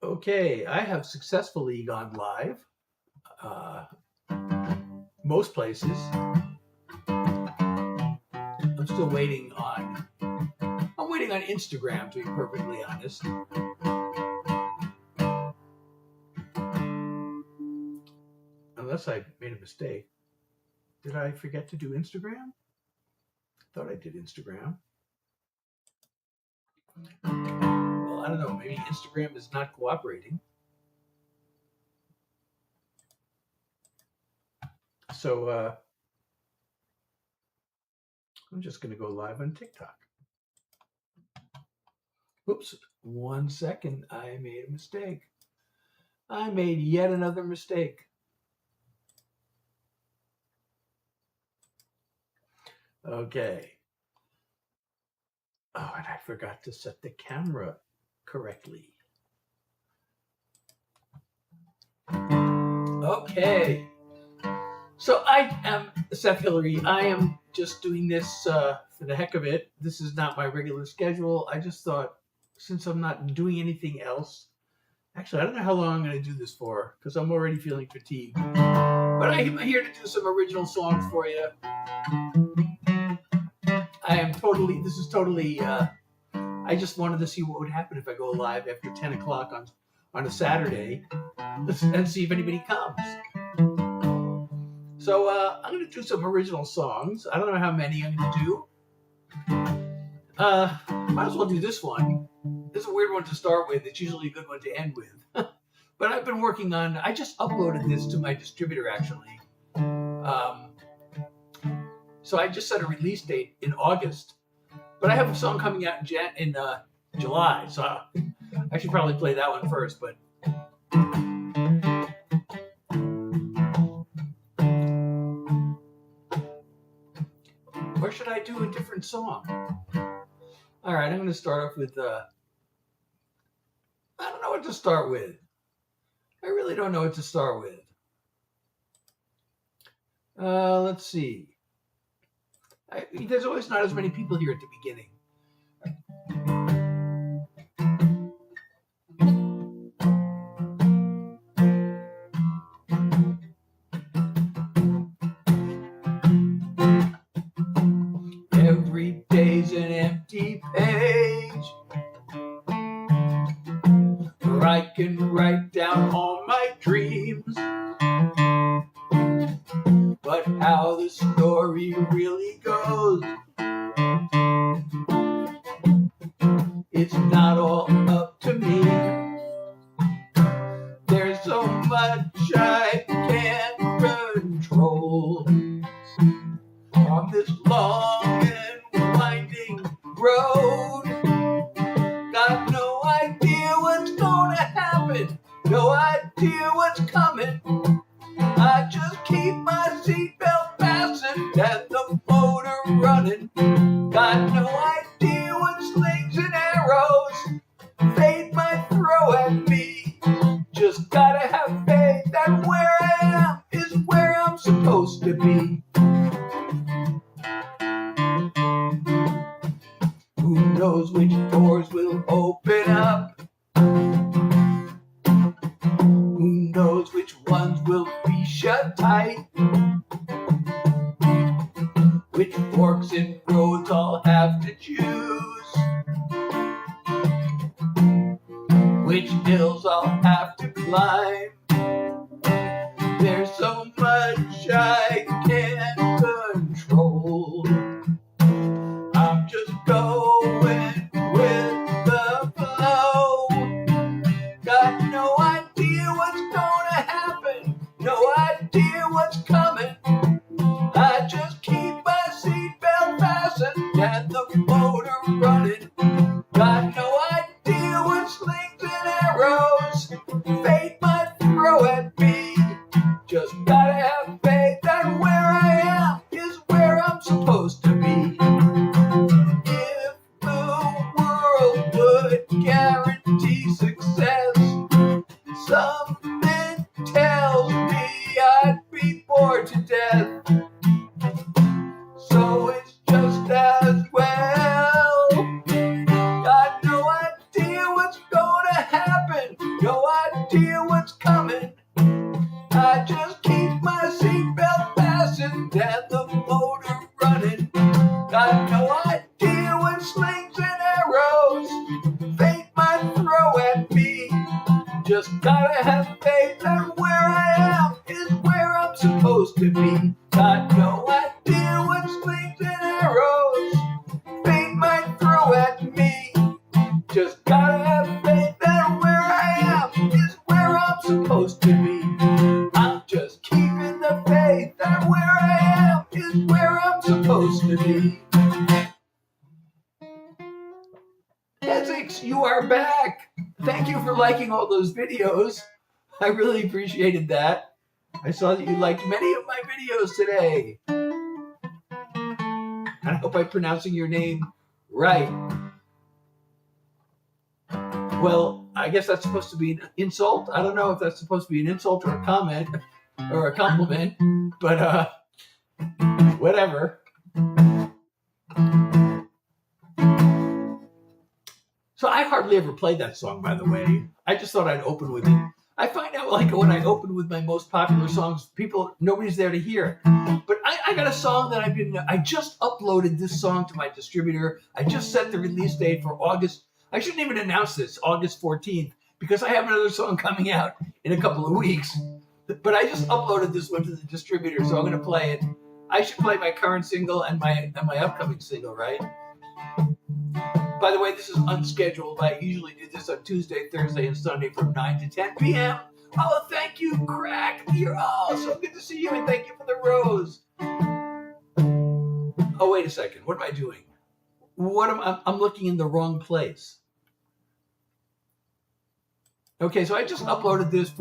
Okay, I have successfully gone live. Most places. I'm still waiting on. I'm waiting on Instagram, to be perfectly honest. Unless I made a mistake. Did I forget to do Instagram? Thought I did Instagram. Well, I don't know. Maybe Instagram is not cooperating. So I'm just going to go live on TikTok. Oops, 1 second. I made a mistake. I made yet another mistake. Okay. Oh, and I forgot to set the camera correctly. Okay. So I am Seth Hillary. I am just doing this for the heck of it. This is not my regular schedule. I just thought, since I'm not doing anything else, actually, I don't know how long I'm going to do this for because I'm already feeling fatigued. But I'm here to do some original songs for you. This is totally, I just wanted to see what would happen if I go live after 10 o'clock on a Saturday and see if anybody comes. So I'm going to do some original songs. I don't know how many I'm going to do. Might as well do this one. It's a weird one to start with. It's usually a good one to end with. But I've been working on, I just uploaded this to my distributor actually. So I just set a release date in August. But I have a song coming out in July. So I should probably play that one first. But or should I do a different song? All right, I'm going to start off with, I don't know what to start with. I really don't know what to start with. Let's see. There's always not as many people here at the beginning. Every day's an empty page where I can write down all my dreams. But how the story really goes, it's not all up to me. There's so much I can't control on this long and winding road. Got no idea what's gonna happen, no idea what's coming. I just keep my seatbelt fastened and the motor running. Got no idea what slings and arrows fate might throw at me. Just gotta have faith that where I am is where I'm supposed to be. Who knows which doors will open up? Who knows which ones will be shut tight? Which forks and roads I'll have to choose? Which hills I'll have to climb? There's so much I can't control. I'm just going with the flow. Got no idea what's gonna happen, no idea what's coming. I just keep my seatbelt fastened and the motor running. Got no idea what slings and arrows fate might throw at me. Just gotta have faith that where I am is where I'm supposed to be. If the world would guarantee success, something tells me I'd be bored to death. So it's just as well. Got no idea what's gonna happen, no fate might throw at me. Just gotta have faith that where I am is where I'm supposed to be. Got no idea what slings and arrows fate might throw at me. Just gotta have faith that where I am is where I'm supposed to be. I'm just keeping the faith that where I am is where I'm supposed to be. Essex, you are back. Thank you for liking all those videos. I really appreciated that. I saw that you liked many of my videos today. And I hope I'm pronouncing your name right. Well, I guess that's supposed to be an insult. I don't know if that's supposed to be an insult or a comment or a compliment, but whatever. So I hardly ever played that song, by the way. I just thought I'd open with it. I find out, like, when I open with my most popular songs, nobody's there to hear it. But I got a song that I just uploaded this song to my distributor. I just set the release date for August. I shouldn't even announce this, August 14th, because I have another song coming out in a couple of weeks. But I just uploaded this one to the distributor, so I'm going to play it. I should play my current single and my upcoming single, right? By the way, this is unscheduled. I usually do this on Tuesday, Thursday, and Sunday from 9 to 10 p.m. Oh, thank you, Crack. You're so good to see you, and thank you for the rose. Oh, wait a second. What am I doing? I'm looking in the wrong place. Okay, so I just uploaded this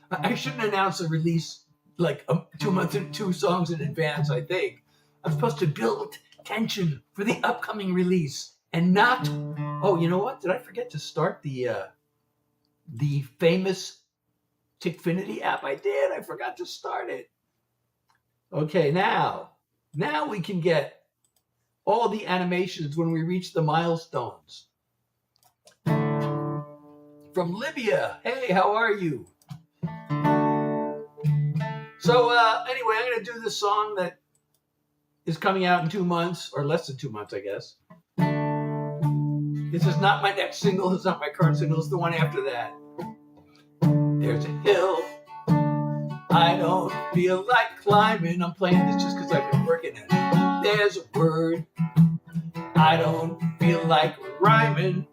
I shouldn't announce a release like 2 months, 2 songs in advance, I think. I'm supposed to build tension for the upcoming release. And not, oh, you know what? Did I forget to start the famous Tickfinity app? I did. I forgot to start it. Okay, now we can get all the animations when we reach the milestones. From Libya. Hey, how are you? So anyway, I'm going to do this song that is coming out in 2 months, or less than 2 months, I guess. This is not my next single. It's not my current single. It's the one after that. There's a hill I don't feel like climbing. I'm playing this just because I've been working at it. There's a word I don't feel like rhyming.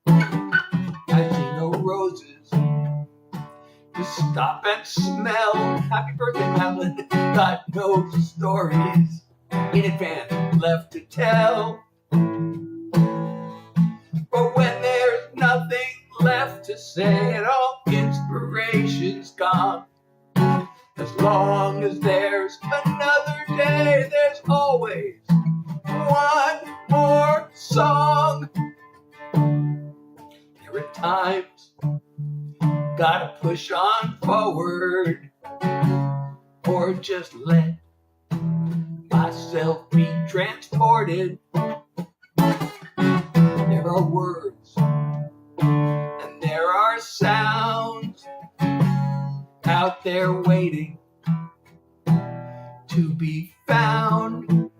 I see no roses to stop and smell. Happy birthday, Madeline. Got no stories in advance left to tell. But when there's nothing left to say and all inspiration's gone, as long as there's another day, there's always one more song. There are times gotta push on forward, or just let myself be transported. There are words and there are sounds out there waiting to be found.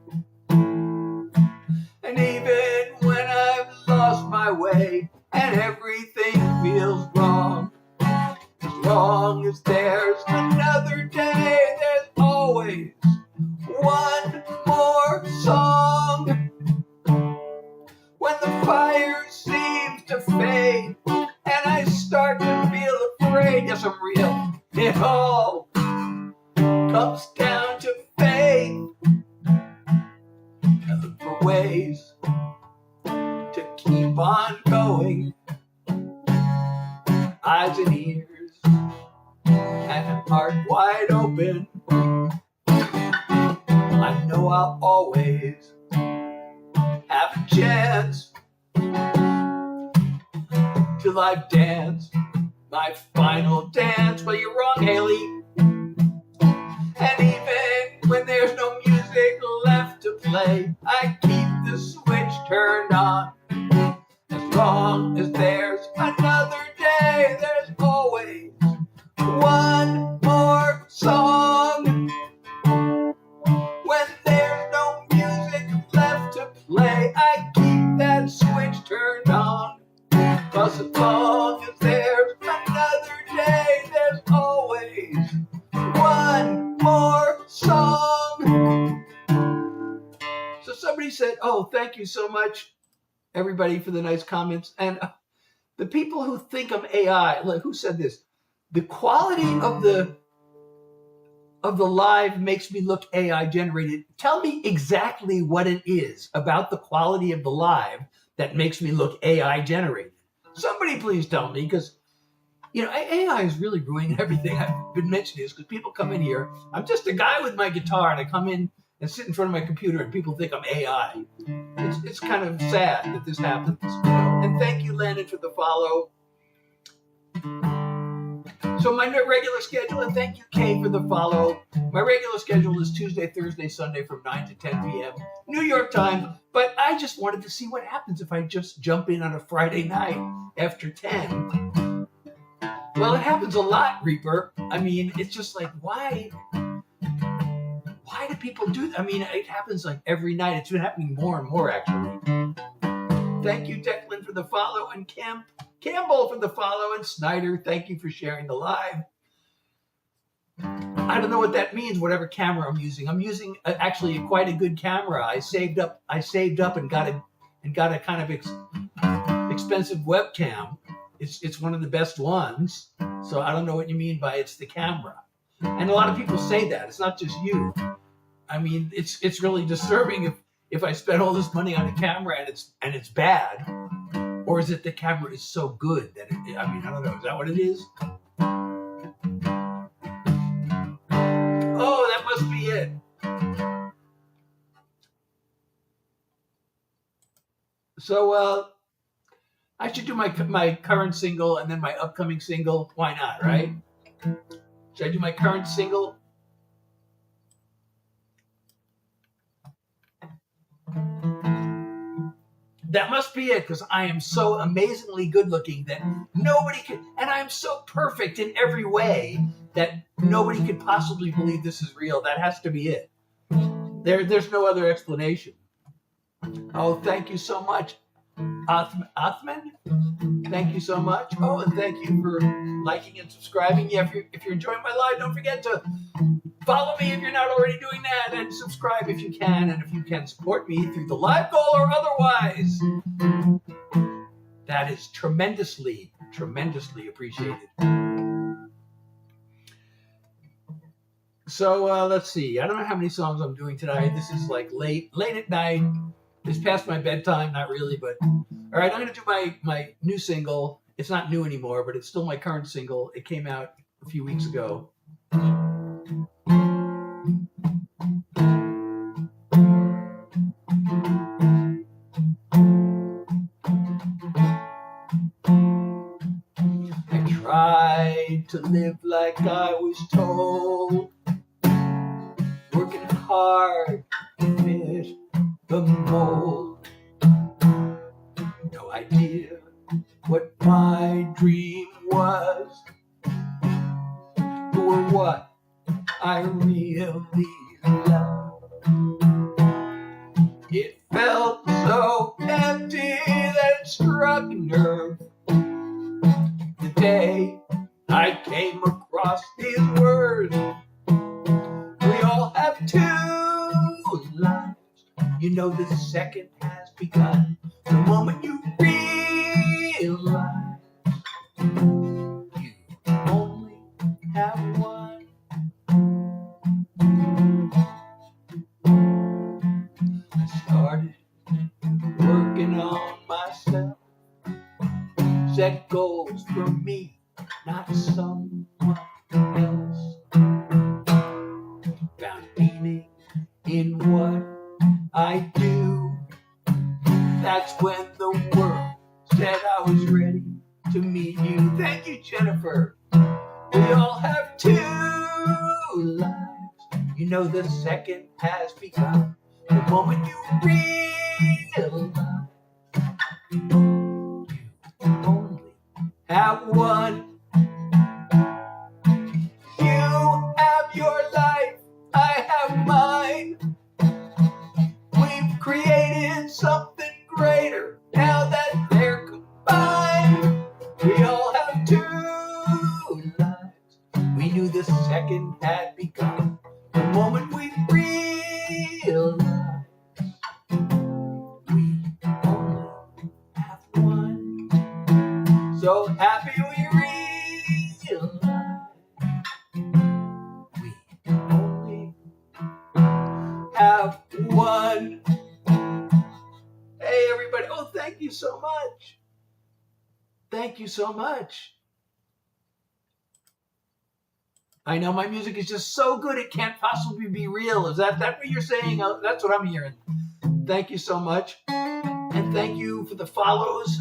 And even when I've lost my way and everything feels wrong, as long as there's another day, there's always one more song. When the fire seems to fade and I start to feel afraid, yes, I'm real, it all comes down to faith. I look for ways to keep on going, eyes and ears and a heart wide open. I know I'll always have a chance till I've danced my final dance. Well, you're wrong, Haley. And even when there's no music left to play, I keep the switch turned on. As long as there's another day, there's always one more song. When there's no music left to play, I keep that switch turned 'cause as long as there's another day, there's always one more song. So somebody said, oh, thank you so much, everybody, for the nice comments. And the people who think I'm AI, like, who said this? The quality of the live makes me look AI generated. Tell me exactly what it is about the quality of the live that makes me look AI generated. Somebody please tell me, because AI is really ruining everything. I've been mentioning this because people come in here. I'm just a guy with my guitar, and I come in and sit in front of my computer, and people think I'm AI. It's kind of sad that this happens. And thank you, Landon, for the follow. So my regular schedule, and thank you, Kay, for the follow. My regular schedule is Tuesday, Thursday, Sunday from 9 to 10 p.m. New York time. But I just wanted to see what happens if I just jump in on a Friday night after 10. Well, it happens a lot, Reaper. I mean, it's just like, why do people do that? I mean, it happens like every night. It's been happening more and more, actually. Thank you, Declan, for the follow, and Campbell for the follow, and Snyder, thank you for sharing the live. I don't know what that means, whatever camera I'm using. I'm using actually quite a good camera. I saved up and got a kind of expensive webcam. It's one of the best ones. So I don't know what you mean by it's the camera. And a lot of people say that. It's not just you. I mean, it's really disturbing if I spend all this money on a camera and it's bad. Or is it the camera is so good that I don't know. Is that what it is? Oh, that must be it. So I should do my current single and then my upcoming single. Why not, right? Should I do my current single? That must be it, because I am so amazingly good looking that nobody can, and I'm so perfect in every way that nobody could possibly believe this is real. That has to be it. There's no other explanation. Oh, thank you so much, Othman. Thank you so much. Oh, and thank you for liking and subscribing. Yeah, if you're enjoying my live, don't forget to follow me if you're not already doing that, and subscribe if you can, and if you can support me through the live goal or otherwise. That is tremendously, tremendously appreciated. So let's see. I don't know how many songs I'm doing tonight. This is like late at night. It's past my bedtime, not really, but all right. I'm gonna do my new single. It's not new anymore, but it's still my current single. It came out a few weeks ago. I tried to live like I was told, working hard to fit the mold. No idea what my dream was, or what I really loved. It felt so empty that it struck a nerve the day I came across these words. We all have two lives. You know the second has begun the moment you realize you only have one. I started working on myself, set goals for me, not someone else. Found meaning in what I do. That's when the world said I was ready to meet you. Thank you, Jennifer. We all have two lives. You know the second has begun the moment you realize you only have one. You have your life, I have mine. We've created something greater now that they're combined. so happy we realize we only have one. Hey, everybody. Oh, thank you so much. Thank you so much. I know my music is just so good it can't possibly be real. Is that what you're saying? That's what I'm hearing. Thank you so much. And thank you for the follows.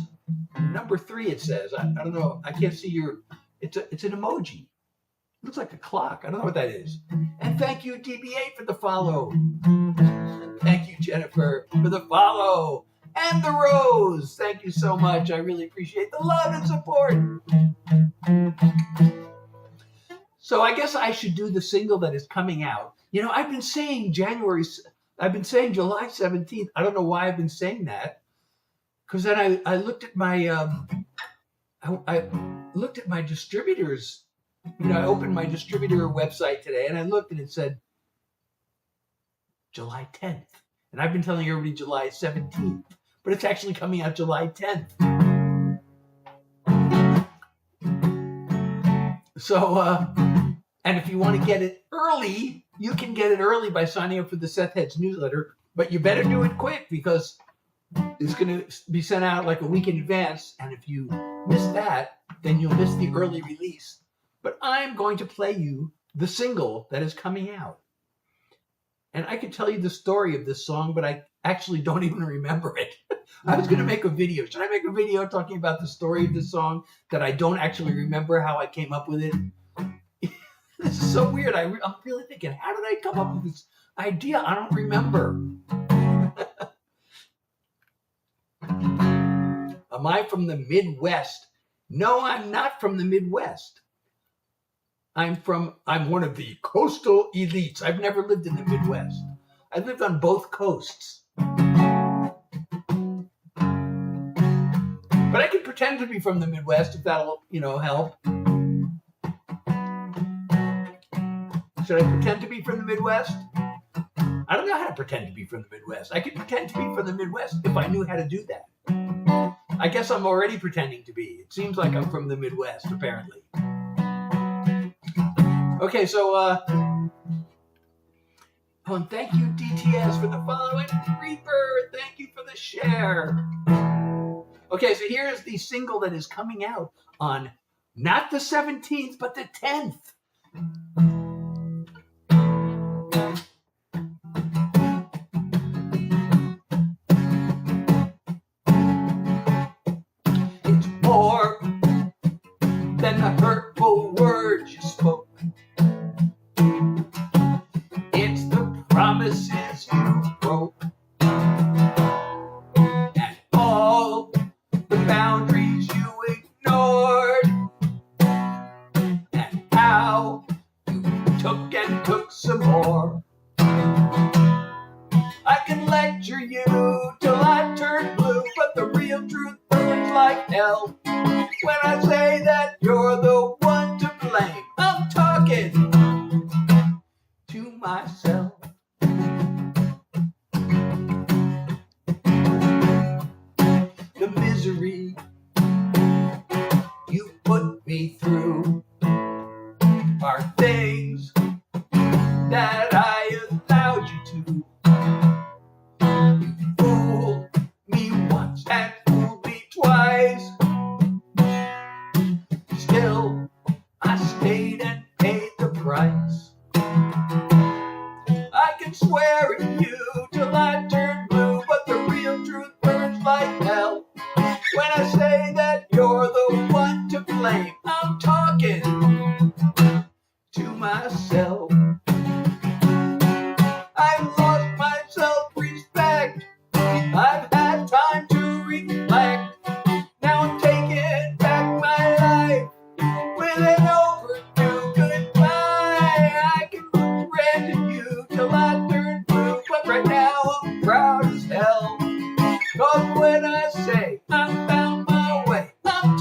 Number 3, it says. I don't know. I can't see your... It's an emoji. It looks like a clock. I don't know what that is. And thank you, DB8, for the follow. And thank you, Jennifer, for the follow. And the rose. Thank you so much. I really appreciate the love and support. So I guess I should do the single that is coming out. You know, I've been saying July 17th. I don't know why I've been saying that. Because then I looked at my I looked at my distributors. You know, I opened my distributor website today and I looked and it said July 10th. And I've been telling everybody July 17th, but it's actually coming out July 10th. So, and if you want to get it early, you can get it early by signing up for the Seth Heads newsletter, but you better do it quick because it's going to be sent out like a week in advance. And if you miss that, then you'll miss the early release. But I'm going to play you the single that is coming out. And I could tell you the story of this song, but I actually don't even remember it. I was going to make a video. Should I make a video talking about the story of this song that I don't actually remember how I came up with it? This is so weird. I'm really thinking, how did I come up with this idea? I don't remember. Am I from the Midwest? No, I'm not from the Midwest. I'm one of the coastal elites. I've never lived in the Midwest. I've lived on both coasts. But I can pretend to be from the Midwest if that'll, help. Should I pretend to be from the Midwest? I don't know how to pretend to be from the Midwest. I could pretend to be from the Midwest if I knew how to do that. I guess I'm already pretending to be. It seems like I'm from the Midwest, apparently. Okay, so, and thank you, DTS, for the follow, and Reaper, thank you for the share. Okay, so here is the single that is coming out on not the 17th, but the 10th. It's more than the hurtful words you spoke. It's the promises you broke. And all the boundaries you ignored. And how you took and took some more. I can lecture you till I turn blue, but the real truth burns like hell. When I say that you're the one to blame, I'm talking to myself. The misery you put me through are things that I allowed you to. You fooled me once and fooled me twice. Still, I stayed and paid the price. I can swear at you till I turn blue, but the real truth burns like hell. When I say that you're the one to blame, I'm talking to myself. I've lost my self-respect. I've had time to reflect. Now I'm taking back my life with an overdue goodbye. I can look red at you till I turn blue, but right now I'm proud as hell. 'Cause when I say I found my way, I'm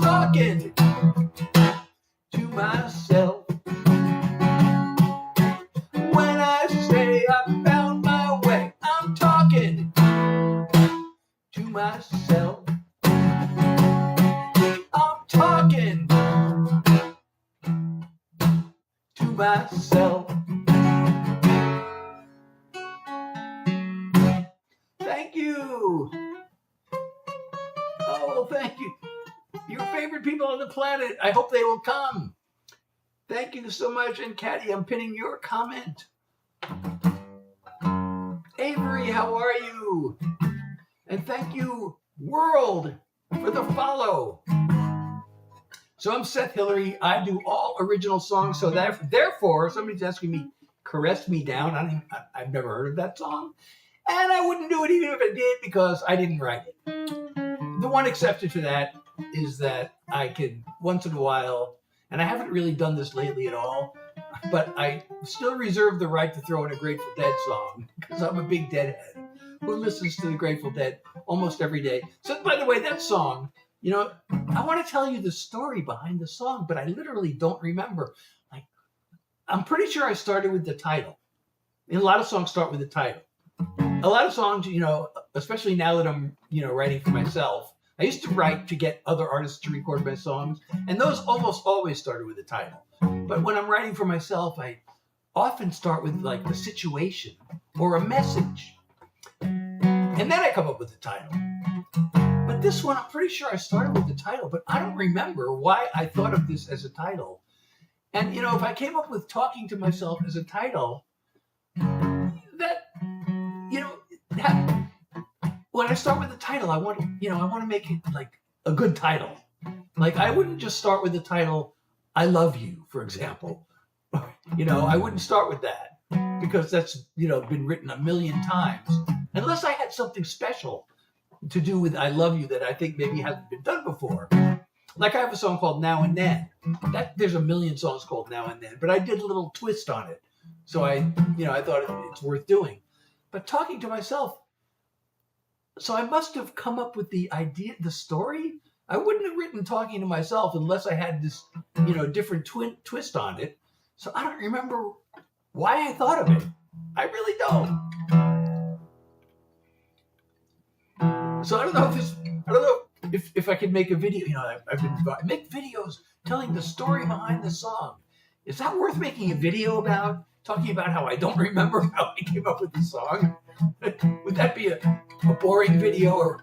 favorite people on the planet. I hope they will come. Thank you so much. And Caddy, I'm pinning your comment. Avery, how are you? And thank you, World, for the follow. So I'm Seth Hillary. I do all original songs. So therefore, somebody's asking me, Caress Me Down. I've never heard of that song. And I wouldn't do it even if I did because I didn't write it. The one exception to that is that I could once in a while, and I haven't really done this lately at all, but I still reserve the right to throw in a Grateful Dead song because I'm a big Deadhead who listens to the Grateful Dead almost every day. So, by the way, that song, you know, I want to tell you the story behind the song, but I literally don't remember. Like, I'm pretty sure I started with the title. And a lot of songs start with the title. A lot of songs, you know, especially now that I'm, you know, writing for myself, I used to write to get other artists to record my songs, and those almost always started with the title. But when I'm writing for myself, I often start with like the situation or a message. And then I come up with the title. But this one, I'm pretty sure I started with the title, but I don't remember why I thought of this as a title. And, you know, if I came up with Talking to Myself as a title, that, you know, when I start with the title, I want to make it like a good title. Like I wouldn't just start with the title, I Love You, for example. You know, I wouldn't start with that because that's, you know, been written a million times. Unless I had something special to do with I Love You that I think maybe hasn't been done before. Like I have a song called Now and Then. There's a million songs called Now and Then, but I did a little twist on it. So I thought it's worth doing. But Talking to Myself, so I must have come up with the idea, the story. I wouldn't have written Talking to Myself unless I had this, you know, different twist on it. So I don't remember why I thought of it. I really don't. So I don't know if I could make a video. You know, I make videos telling the story behind the song. Is that worth making a video about? Talking about how I don't remember how I came up with the song? Would that be a boring video? Or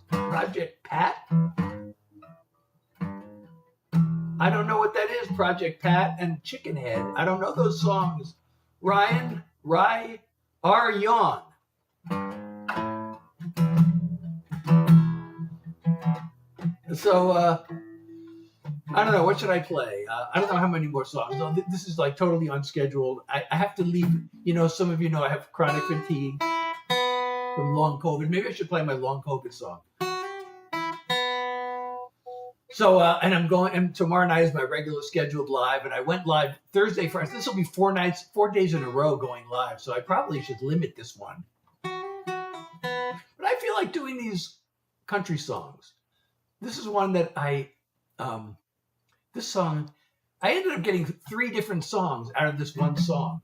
Project Pat? I don't know what that is, Project Pat and Chicken Head. I don't know those songs. Ryan, Rye, R. Yawn. So, I don't know. What should I play? I don't know how many more songs. This is like totally unscheduled. I have to leave. You know, some of you know I have chronic fatigue from long COVID. Maybe I should play my long COVID song. So, and tomorrow night is my regular scheduled live, and I went live Thursday, Friday. This will be 4 days in a row going live, so I probably should limit this one. But I feel like doing these country songs. This is one that this song, I ended up getting 3 different songs out of this one song.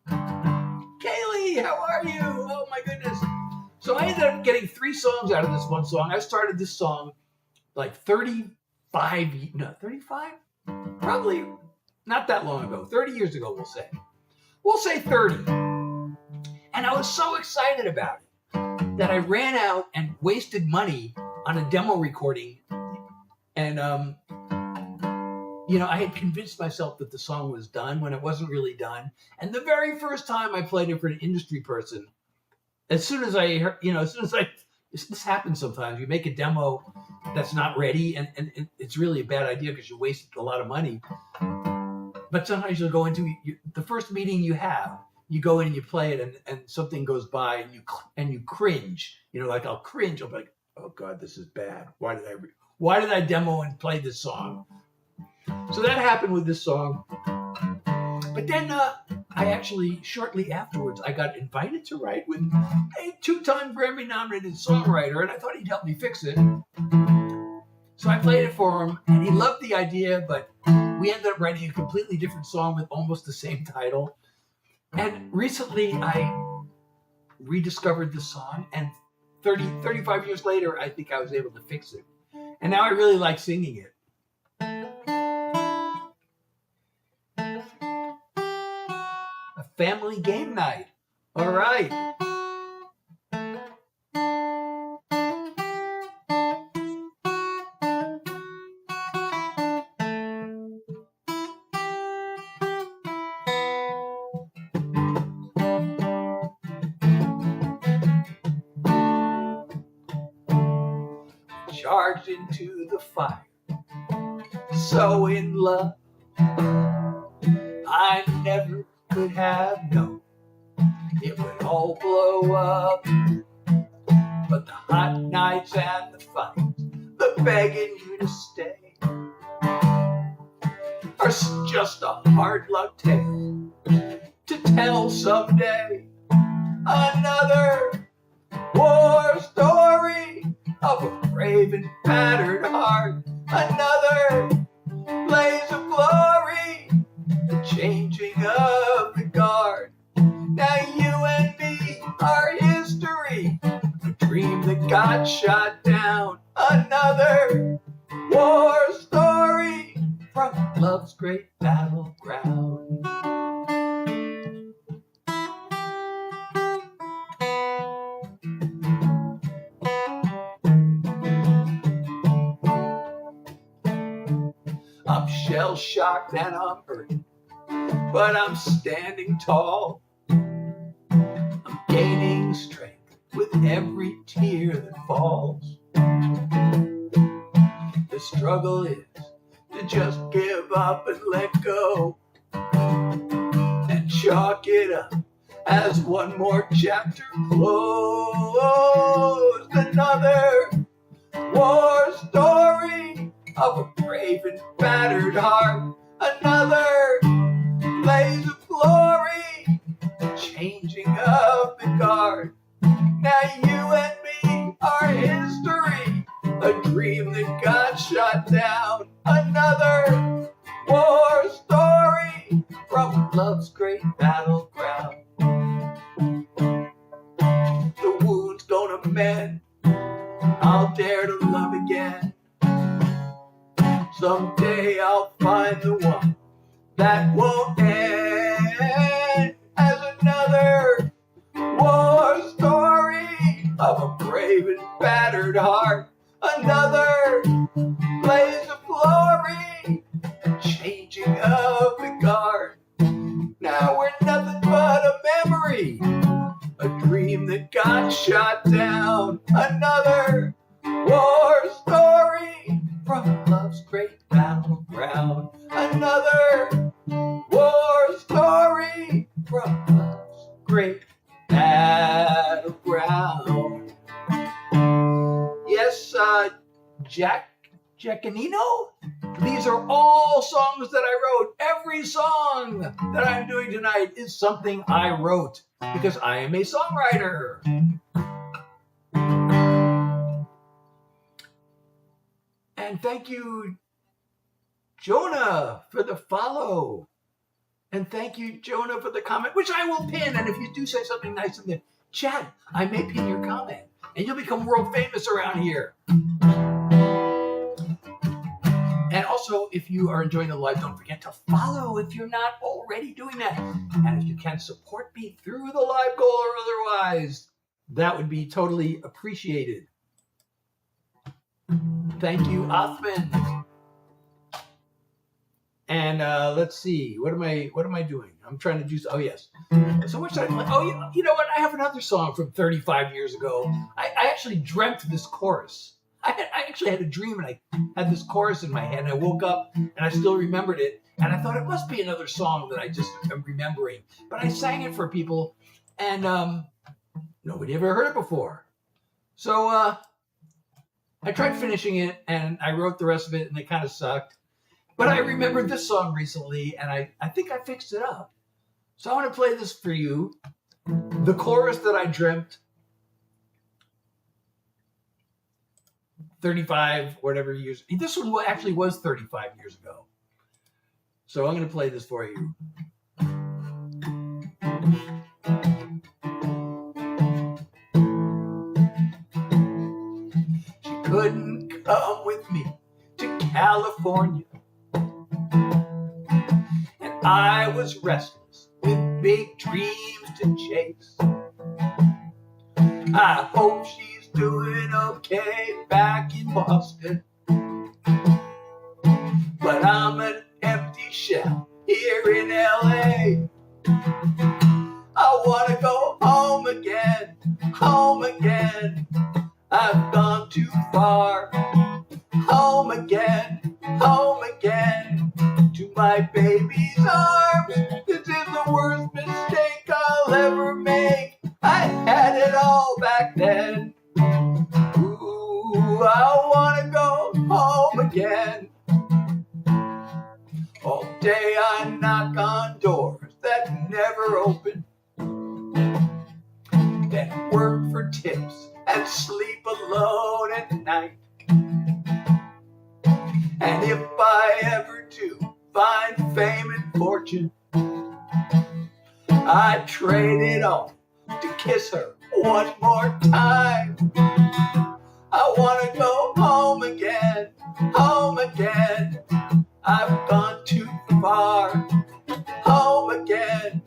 Kaylee, how are you? Oh my goodness. So I ended up getting 3 songs out of this one song. I started this song like 35? Probably not that long ago. 30 years ago, we'll say. We'll say 30. And I was so excited about it that I ran out and wasted money on a demo recording. And, you know, I had convinced myself that the song was done when it wasn't really done. And the very first time I played it for an industry person, as soon as I heard, you know, this happens sometimes. You make a demo that's not ready, and it's really a bad idea because you wasted a lot of money. But sometimes you'll go into the first meeting you have, you go in and you play it, and something goes by, and you cringe. You know, like I'll cringe. I'll be like, oh God, this is bad. Why did I demo and play this song? So that happened with this song. But then I actually, shortly afterwards, I got invited to write with a 2-time Grammy-nominated songwriter, and I thought he'd help me fix it. So I played it for him, and he loved the idea, but we ended up writing a completely different song with almost the same title. And recently, I rediscovered the song, and 35 years later, I think I was able to fix it. And now I really like singing it. A family game night. All right. charged into the fire. So in love, I never could have known it would all blow up. But the hot nights and the fights, the begging you to stay, are just a hard luck tale to tell someday. Another war story of a brave and battered heart. Another blaze of glory, the changing of the guard. Now you and me are history, a dream that got shot down. Another war story from love's great battleground. I'm shell-shocked and I'm hurt, but I'm standing tall. I'm gaining strength with every tear that falls. The struggle is to just give up and let go, and chalk it up as one more chapter closed. Another war story of a brave and battered heart. Another blaze of glory, the changing of the guard. Now you and me are history, a dream that got shot down. Another war story from love's great battleground. The wound's gonna mend, I'll dare to love again. Someday I'll find the one that won't end. As another war story of a brave and battered heart. Another blaze of glory, changing of the guard. Now we're nothing but a memory, a dream that got shot down. Another war story from love's great battleground. Another war story from love's great battleground. Yes, Jack Giaconino? These are all songs that I wrote. Every song that I'm doing tonight is something I wrote because I am a songwriter. And thank you, Jonah, for the follow. And thank you, Jonah, for the comment, which I will pin. And if you do say something nice in the chat, I may pin your comment. And you'll become world famous around here. And also, if you are enjoying the live, don't forget to follow if you're not already doing that. And if you can support me through the live goal or otherwise, that would be totally appreciated. Thank you, Othman. And let's see, what am I doing? I'm trying to do. Oh yes. So much time. Oh, you know what? I have another song from 35 years ago. I actually dreamt this chorus. I actually had a dream, and I had this chorus in my head, and I woke up, and I still remembered it, and I thought it must be another song that I just am remembering. But I sang it for people, and nobody ever heard it before. So I tried finishing it, and I wrote the rest of it, and it kind of sucked. But I remembered this song recently, and I think I fixed it up. So I want to play this for you. The chorus that I dreamt 35, whatever years. This one actually was 35 years ago. So I'm going to play this for you. She couldn't come with me to California, and I was restless with big dreams to chase. I hope she's doing okay back in Boston, but I'm an empty shell here in LA. I wanna go home again. I've gone too far. Ooh, I wanna go home again. All day I knock on doors that never open, then work for tips and sleep alone at night. And if I ever do find fame and fortune, I'd trade it all to kiss her one more time. I wanna go home again, home again. I've gone too far. Home again,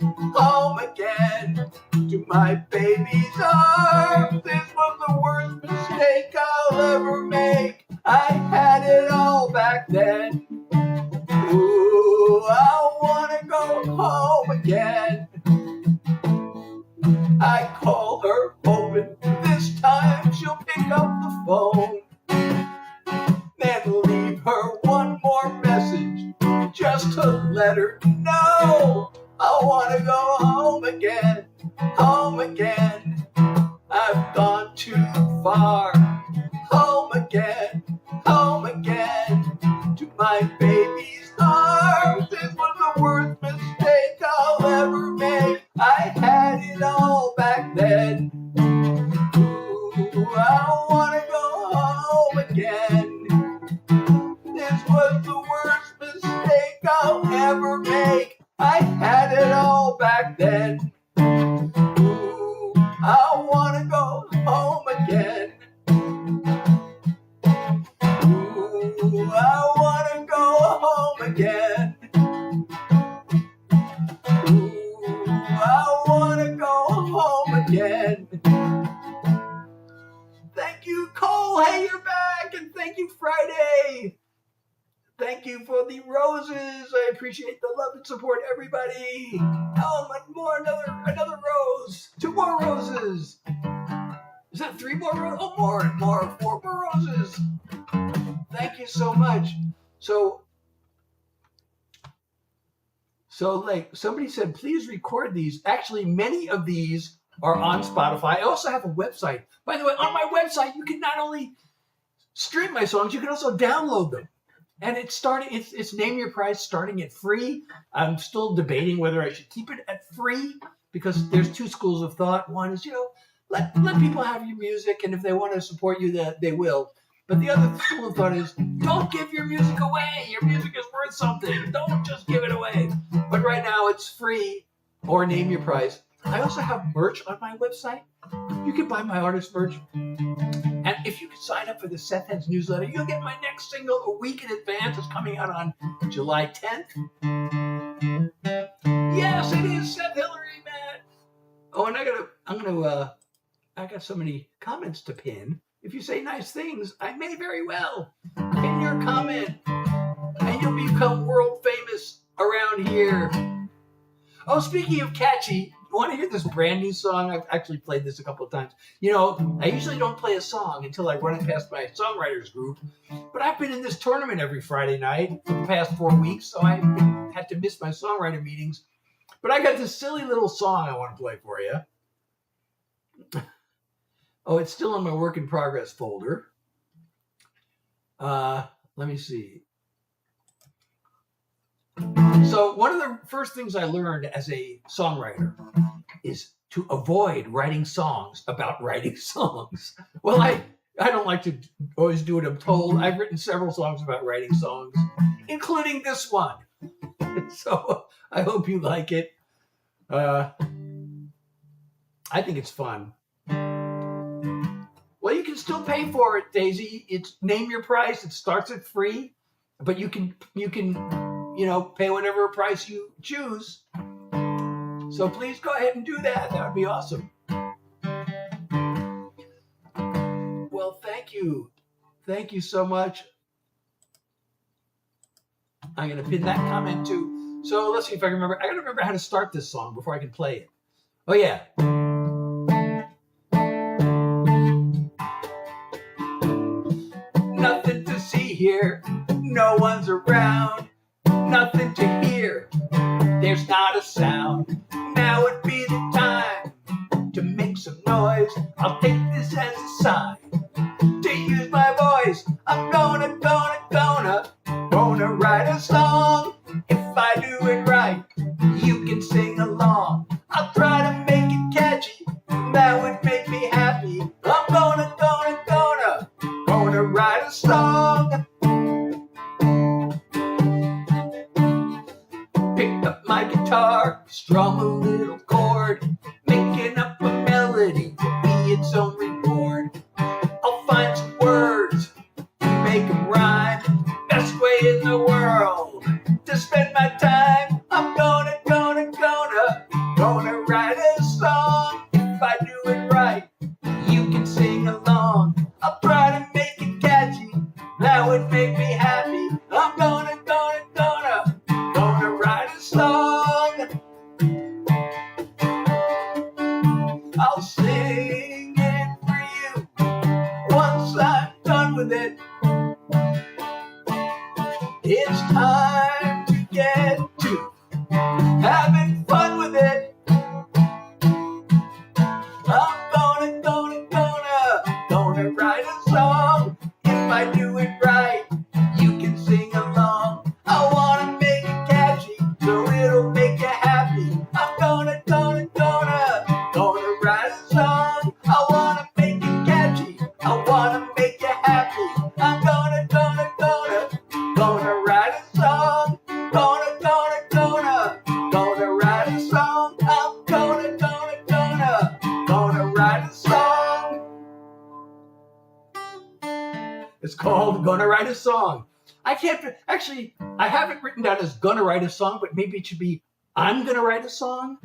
to my baby's arms. This was the worst mistake I'll ever make. I had it all back then. Ooh, I wanna go home again. I call her hoping this time she'll pick up the phone, then leave her one more message just to let her know I wanna go home again, home again. I've gone too far. Home again, to my baby's arms. This was the worst mistake I'll ever make. I had it all back then. Ooh, I wanna go home again. This was the worst mistake I'll ever make. I had it all back then. Ooh, I wanna go home again. Ooh, I wanna go home again. Ooh, I wanna go home again. Thank you, Cole. Hey, you're back. And thank you, Friday. Thank you for the roses. I appreciate the love and support, everybody. Oh, another rose. 2 more roses. Is that 3 more roses? Oh, more. 4 more roses. Thank you so much. So like somebody said, please record these. Actually, many of these are on Spotify. I also have a website. By the way, on my website, you can not only stream my songs, you can also download them. And it's Name Your Price, starting at free. I'm still debating whether I should keep it at free, because there's 2 schools of thought. One is, let people have your music, and if they want to support you, they will. But the other school of thought is, don't give your music away. Your music is worth something. Don't just give it away. But right now it's free, or Name Your Price. I also have merch on my website. You can buy my artist merch. And if you can sign up for the Seth Heads newsletter, you'll get my next single a week in advance. It's coming out on July 10th. Yes, it is Seth Hillary, man. Oh, and I got so many comments to pin. If you say nice things, I may very well pin your comment, and you'll become world famous around here. Oh, speaking of catchy, you want to hear this brand new song? I've actually played this a couple of times. I usually don't play a song until I run it past my songwriters group, but I've been in this tournament every Friday night for the past 4 weeks, so I had to miss my songwriter meetings. But I got this silly little song I want to play for you. Oh, it's still in my work in progress folder. Let me see. So one of the first things I learned as a songwriter is to avoid writing songs about writing songs. Well, I don't like to always do what I'm told. I've written several songs about writing songs, including this one. So I hope you like it. I think it's fun. Well, you can still pay for it, Daisy. It's Name Your Price. It starts at free, but you can pay whatever price you choose. So please go ahead and do that. That would be awesome. Well, thank you. Thank you so much. I'm going to pin that comment too. So let's see if I can remember. I got to remember how to start this song before I can play it. Oh, yeah. Nothing to see here. No one's around. Nothing to hear. There's not a sound. Now would be the time to make some noise. I'll take this as a sign to use my voice. song. Pick up my guitar, strum a little chord, making up a melody to be its own reward. I'll find some words, make them rhyme, best way in the world to spend my time. I'm gonna write a song. If I do it right, you can sing along. I'll try to make it catchy, that would make me happy. I'm gonna write a song. I'll sing it for you once I'm done with it. It's time to get to having fun with it. I'm gonna write a song. If I do it right, you can sing along. I wanna make it catchy, so it'll make you happy. I'm gonna write a song. I wanna make it catchy, I wanna make you happy. I'm gonna write a song. Gonna write a song. I'm gonna write a song. It's called Gonna Write a Song. I have it written down as Gonna Write a Song, but maybe it should be I'm Gonna Write a Song.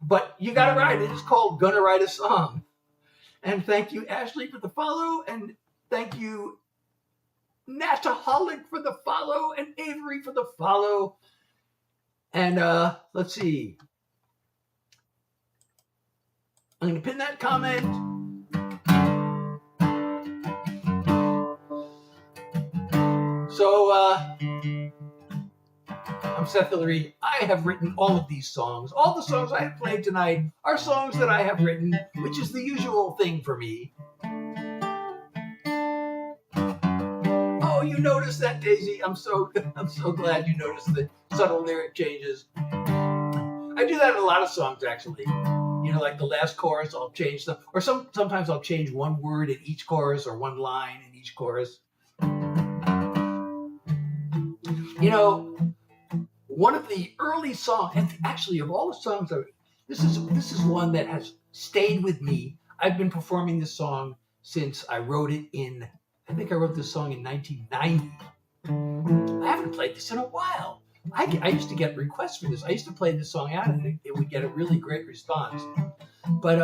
But you gotta write it. It's called Gonna Write a Song. And thank you, Ashley, for the follow, and thank you, Nataholic, for the follow, and Avery for the follow. And let's see. I'm gonna pin that comment. So, I'm Seth Hillary. I have written all of these songs. All the songs I have played tonight are songs that I have written, which is the usual thing for me. Oh, you noticed that, Daisy? I'm so glad you noticed the subtle lyric changes. I do that in a lot of songs, actually. You know, like the last chorus, I'll change them, or sometimes I'll change one word in each chorus or one line in each chorus. You know, one of the early songs, and actually of all the songs, this is one that has stayed with me. I've been performing this song since I wrote it I think I wrote this song in 1990. I haven't played this in a while. I used to get requests for this. I used to play this song out and it would get a really great response. But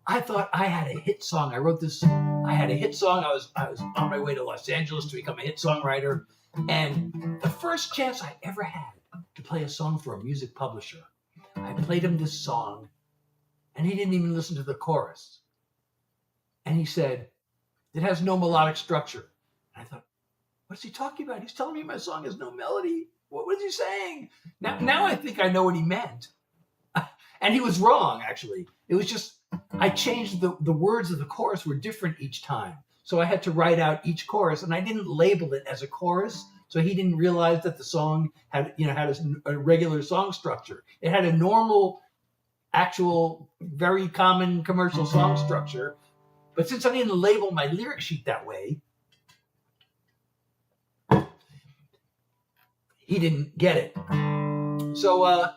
I thought I had a hit song. I wrote this, I had a hit song. I was on my way to Los Angeles to become a hit songwriter. And the first chance I ever had to play a song for a music publisher, I played him this song, and he didn't even listen to the chorus. And he said, it has no melodic structure. And I thought, what's he talking about? He's telling me my song has no melody. What was he saying? Now I think I know what he meant. And he was wrong, actually. It was just, I changed the words of the chorus were different each time. So I had to write out each chorus, and I didn't label it as a chorus. So he didn't realize that the song had a regular song structure. It had a normal, actual, very common commercial song structure. But since I didn't label my lyric sheet that way, he didn't get it. So,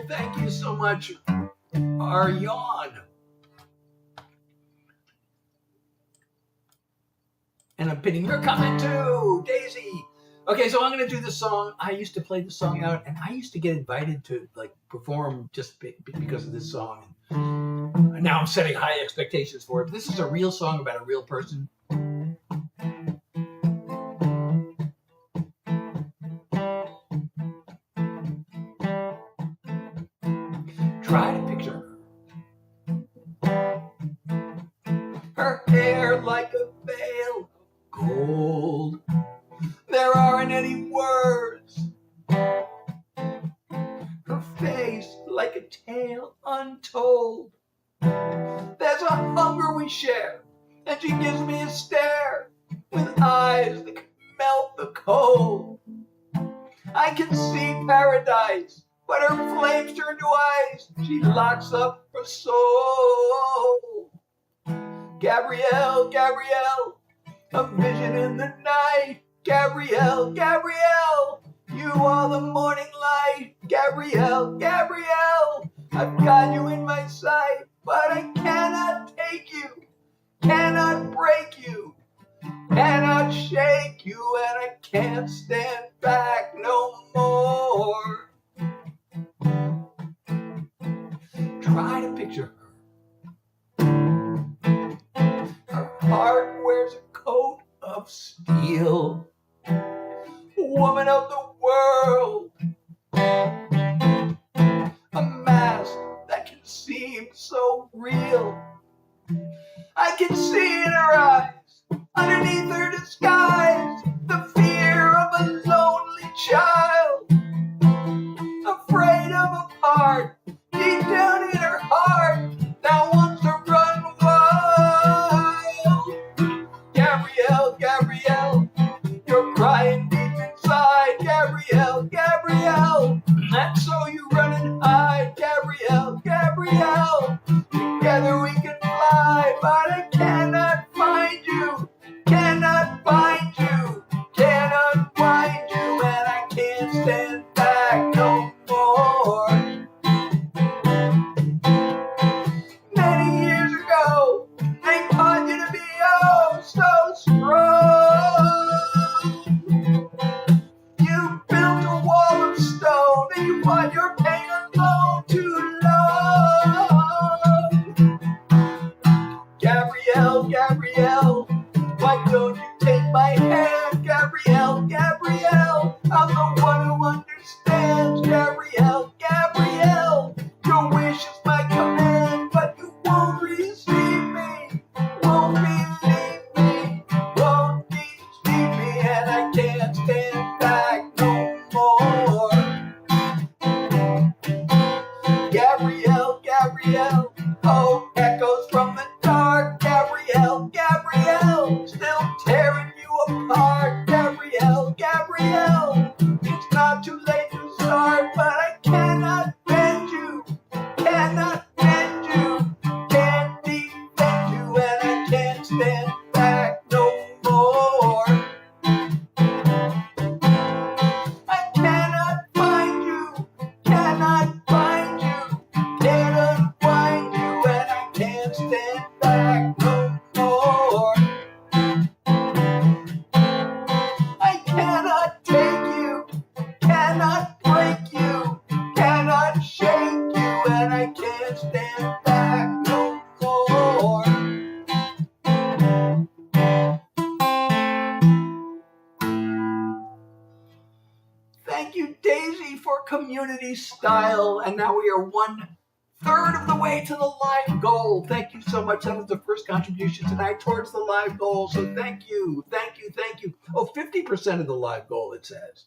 thank you so much, Aryan. And I'm pinning your comment too, Daisy. Okay, so I'm going to do this song. I used to play this song out, and I used to get invited to perform just because of this song. And now I'm setting high expectations for it. This is a real song about a real person. Try to picture her. Her hair like a veil of gold. There aren't any words. Her face like a tale untold. There's a hunger we share, and she gives me a stare with eyes that can melt the cold. I can see paradise, but her flames turn to ice. She locks up her soul. Gabrielle, Gabrielle, a vision in the night. Gabrielle, Gabrielle, you are the morning light. Gabrielle, Gabrielle, I've got you in my sight, but I cannot take you, cannot break you, cannot shake you, and I can't stand back no more. Try to picture her. Her heart wears a coat of steel. Woman of the world, a mask that can seem so real. I can see in her eyes, underneath her disguise, the fear of a lonely child, afraid of a part deep down in her heart that wants to run wild. Gabrielle, Gabrielle, you're crying deep inside. Gabrielle, Gabrielle, and so you run and hide. Gabrielle, Gabrielle, together we can fly, but I cannot find you, cannot find you, cannot find you, and I can't stand back no more. Many years ago, they taught you to be oh so strong. You built a wall of stone and you fought your pain alone too long. Gabrielle, Gabrielle, why don't you take my hand? Gabrielle, Gabrielle, I'm the one who understands. Gabrielle, Gabrielle, your wish is my command, but you won't receive me, won't believe me, won't deceive me, and I can't stand back no more. Gabrielle, Gabrielle, oh, echoes from the dark. Gabrielle, Gabrielle, still tearing you apart. Gabrielle, Gabrielle, it's not too late to start, but I cannot bend you, cannot bend you, can't defend you, and I can't stand back no more. I cannot find you, cannot find you, cannot find you, and I can't stand back no more. I cannot take you, cannot break you, cannot shake you, and I can't stand back no more. Thank you, Daisy, for community style. And now we are 1/3 of the way to the live goal. Thank you so much. That was the first contribution tonight towards the live goal. So thank you, thank you, thank you. Oh, 50% of the live goal, it says.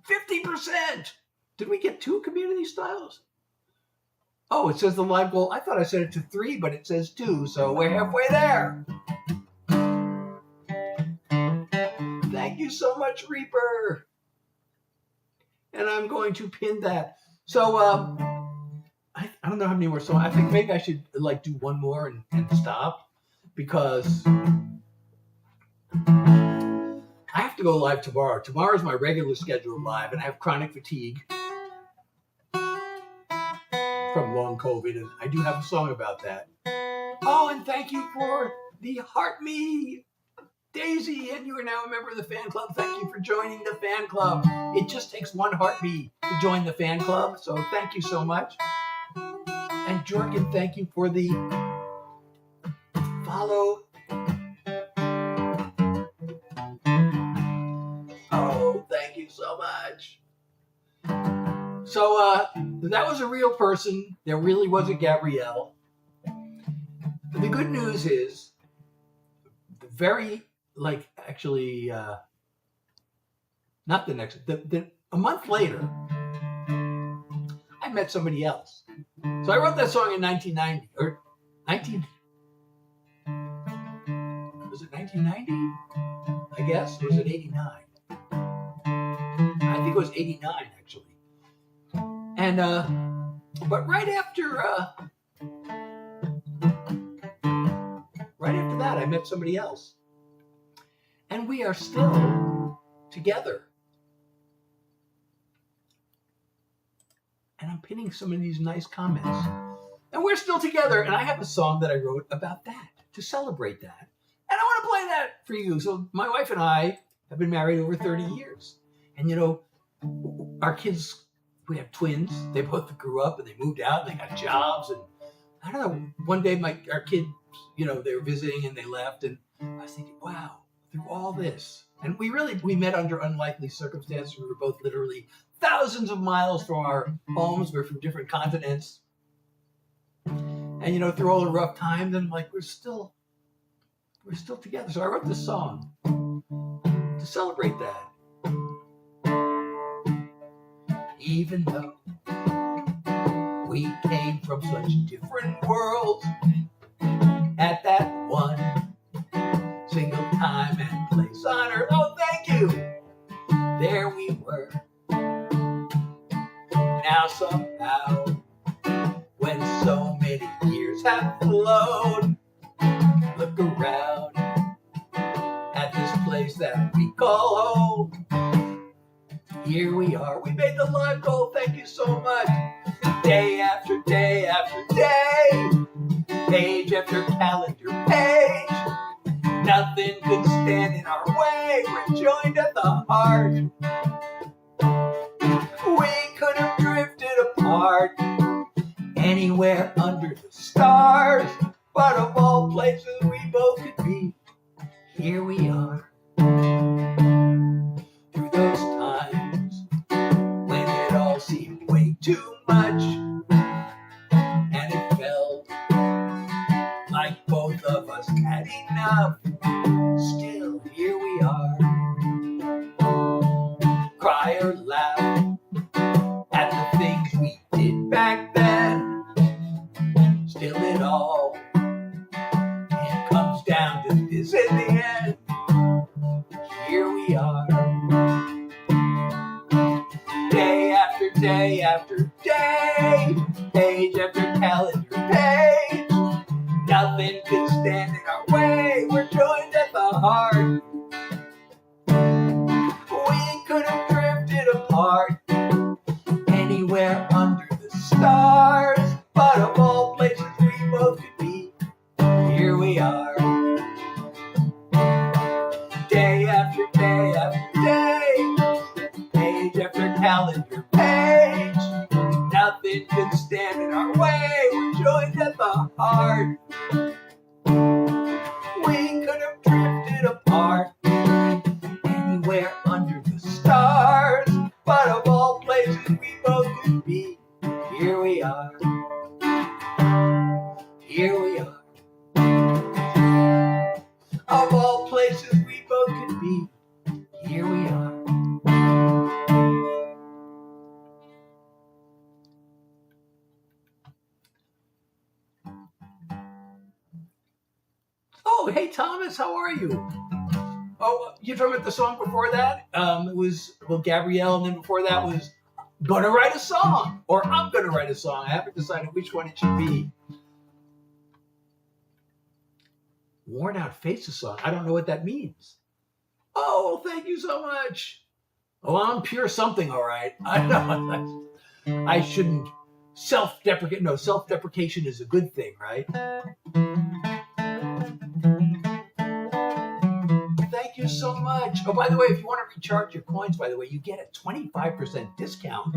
50%. Did we get 2 community styles? Oh, it says the live goal. I thought I set it to 3, but it says 2. So we're halfway there. Thank you so much, Reaper. And I'm going to pin that. So I don't know how many more songs. I think maybe I should like do one more and stop, because I have to go live tomorrow. Tomorrow's my regular scheduled live, and I have chronic fatigue from long COVID, and I do have a song about that. Oh, and thank you for the Heart Me, Daisy, and you are now a member of the fan club. Thank you for joining the fan club. It just takes one heartbeat to join the fan club, so thank you so much. And Jorgen, thank you for the follow. Oh, thank you so much. So that was a real person. There really was a Gabrielle. The good news is, the very, like, actually, not the next, a month later, I met somebody else. So I wrote that song in 1990, or 19, was it 1990? I guess, or was it 89? I think it was 89, actually. And, but right right after that, I met somebody else. And we are still together. And I'm pinning some of these nice comments. And we're still together. And I have a song that I wrote about that, to celebrate that. And I want to play that for you. So my wife and I have been married over 30 years. And, you know, our kids, we have twins. They both grew up and they moved out and they got jobs. And I don't know, one day our kids, you know, they were visiting and they left. And I was thinking, wow, through all this. And we met under unlikely circumstances. We were both literally thousands of miles from our homes. We're from different continents. And, you know, through all the rough times, and like, we're still together. So I wrote this song to celebrate that. Even though we came from such different worlds, at that one single time and place on earth, oh, thank you, there we were. Now somehow, when so many years have flown, look around at this place that we call home. Here we are. We made the live goal. Thank you so much. Day after day after day, page after calendar page. Nothing could stand in our way. We're joined at the heart. We could have drifted apart anywhere under the stars, but of all places we both could be, here we are. Through those times when it all seemed way too much, and it felt like both of us had enough, still here we are. Cry or laugh at the things we did back then, still it all comes down to this in the end. Here we are. Day after day after day, page after calendar page. Nothing can stand in our way. We're joined at the heart. We could have drifted apart anywhere under the stars, but of all places we both could be, here we are. Day after day after day, page after calendar page. Nothing can stand in our way. We're joined at the heart. We could have drifted apart anywhere under the stars, but of all places we both could be, here we are. Here we are. Of all places we both could be, here we are. Oh, hey Thomas, how are you? Oh, you're talking about the song before that? It was, well, Gabrielle, and then before that was Gonna Write a Song, or I'm Gonna Write a Song. I haven't decided which one it should be. Worn Out Faces song. I don't know what that means. Oh, thank you so much. Oh, I'm pure something, all right. I know. I shouldn't self-deprecate. No, self-deprecation is a good thing, right? Thank you so much. Oh, by the way, if you want to recharge your coins, by the way, you get a 25% discount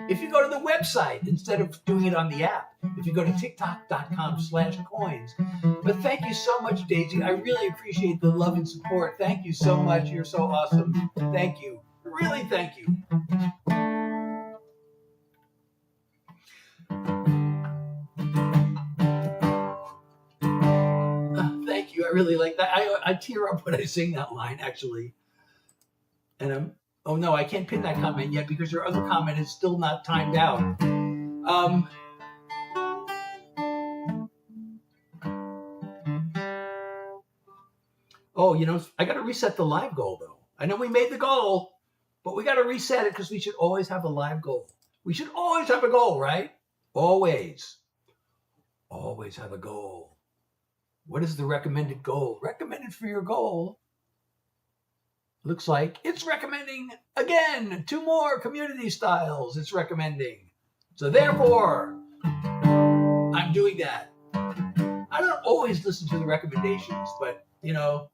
if you go to the website instead of doing it on the app. If you go to tiktok.com/coins. But thank you so much, Daisy. I really appreciate the love and support. Thank you so much. You're so awesome. Thank you. Really, thank you. Thank you. I really like that. I tear up when I sing that line, actually. And oh no, I can't pin that comment yet because your other comment is still not timed out. Oh, you know, I got to reset the live goal though. I know we made the goal, but we got to reset it because we should always have a live goal. We should always have a goal, right? Always. Always have a goal. What is the recommended goal? Recommended for your goal looks like it's recommending, again, 2 more community styles it's recommending. So therefore, I'm doing that. I don't always listen to the recommendations, but, you know,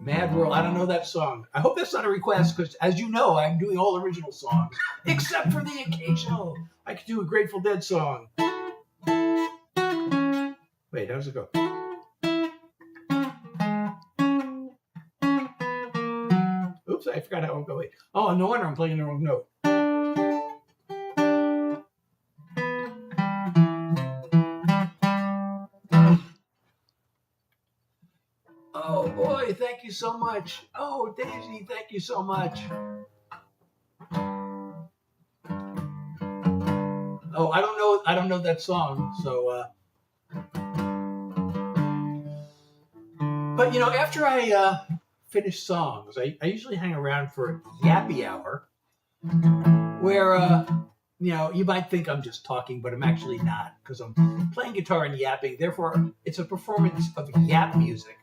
Mad World, I don't know that song. I hope that's not a request because, as you know, I'm doing all original songs, except for the occasional. I could do a Grateful Dead song. Wait, how does it go? Oops, I forgot how it goes. Wait. Oh, no wonder I'm playing the wrong note. Oh boy, thank you so much. Oh, Daisy, thank you so much. Oh, I don't know that song, so but you know, after I finish songs, I usually hang around for a yappy hour where you know, you might think I'm just talking, but I'm actually not, because I'm playing guitar and yapping. Therefore, it's a performance of yap music.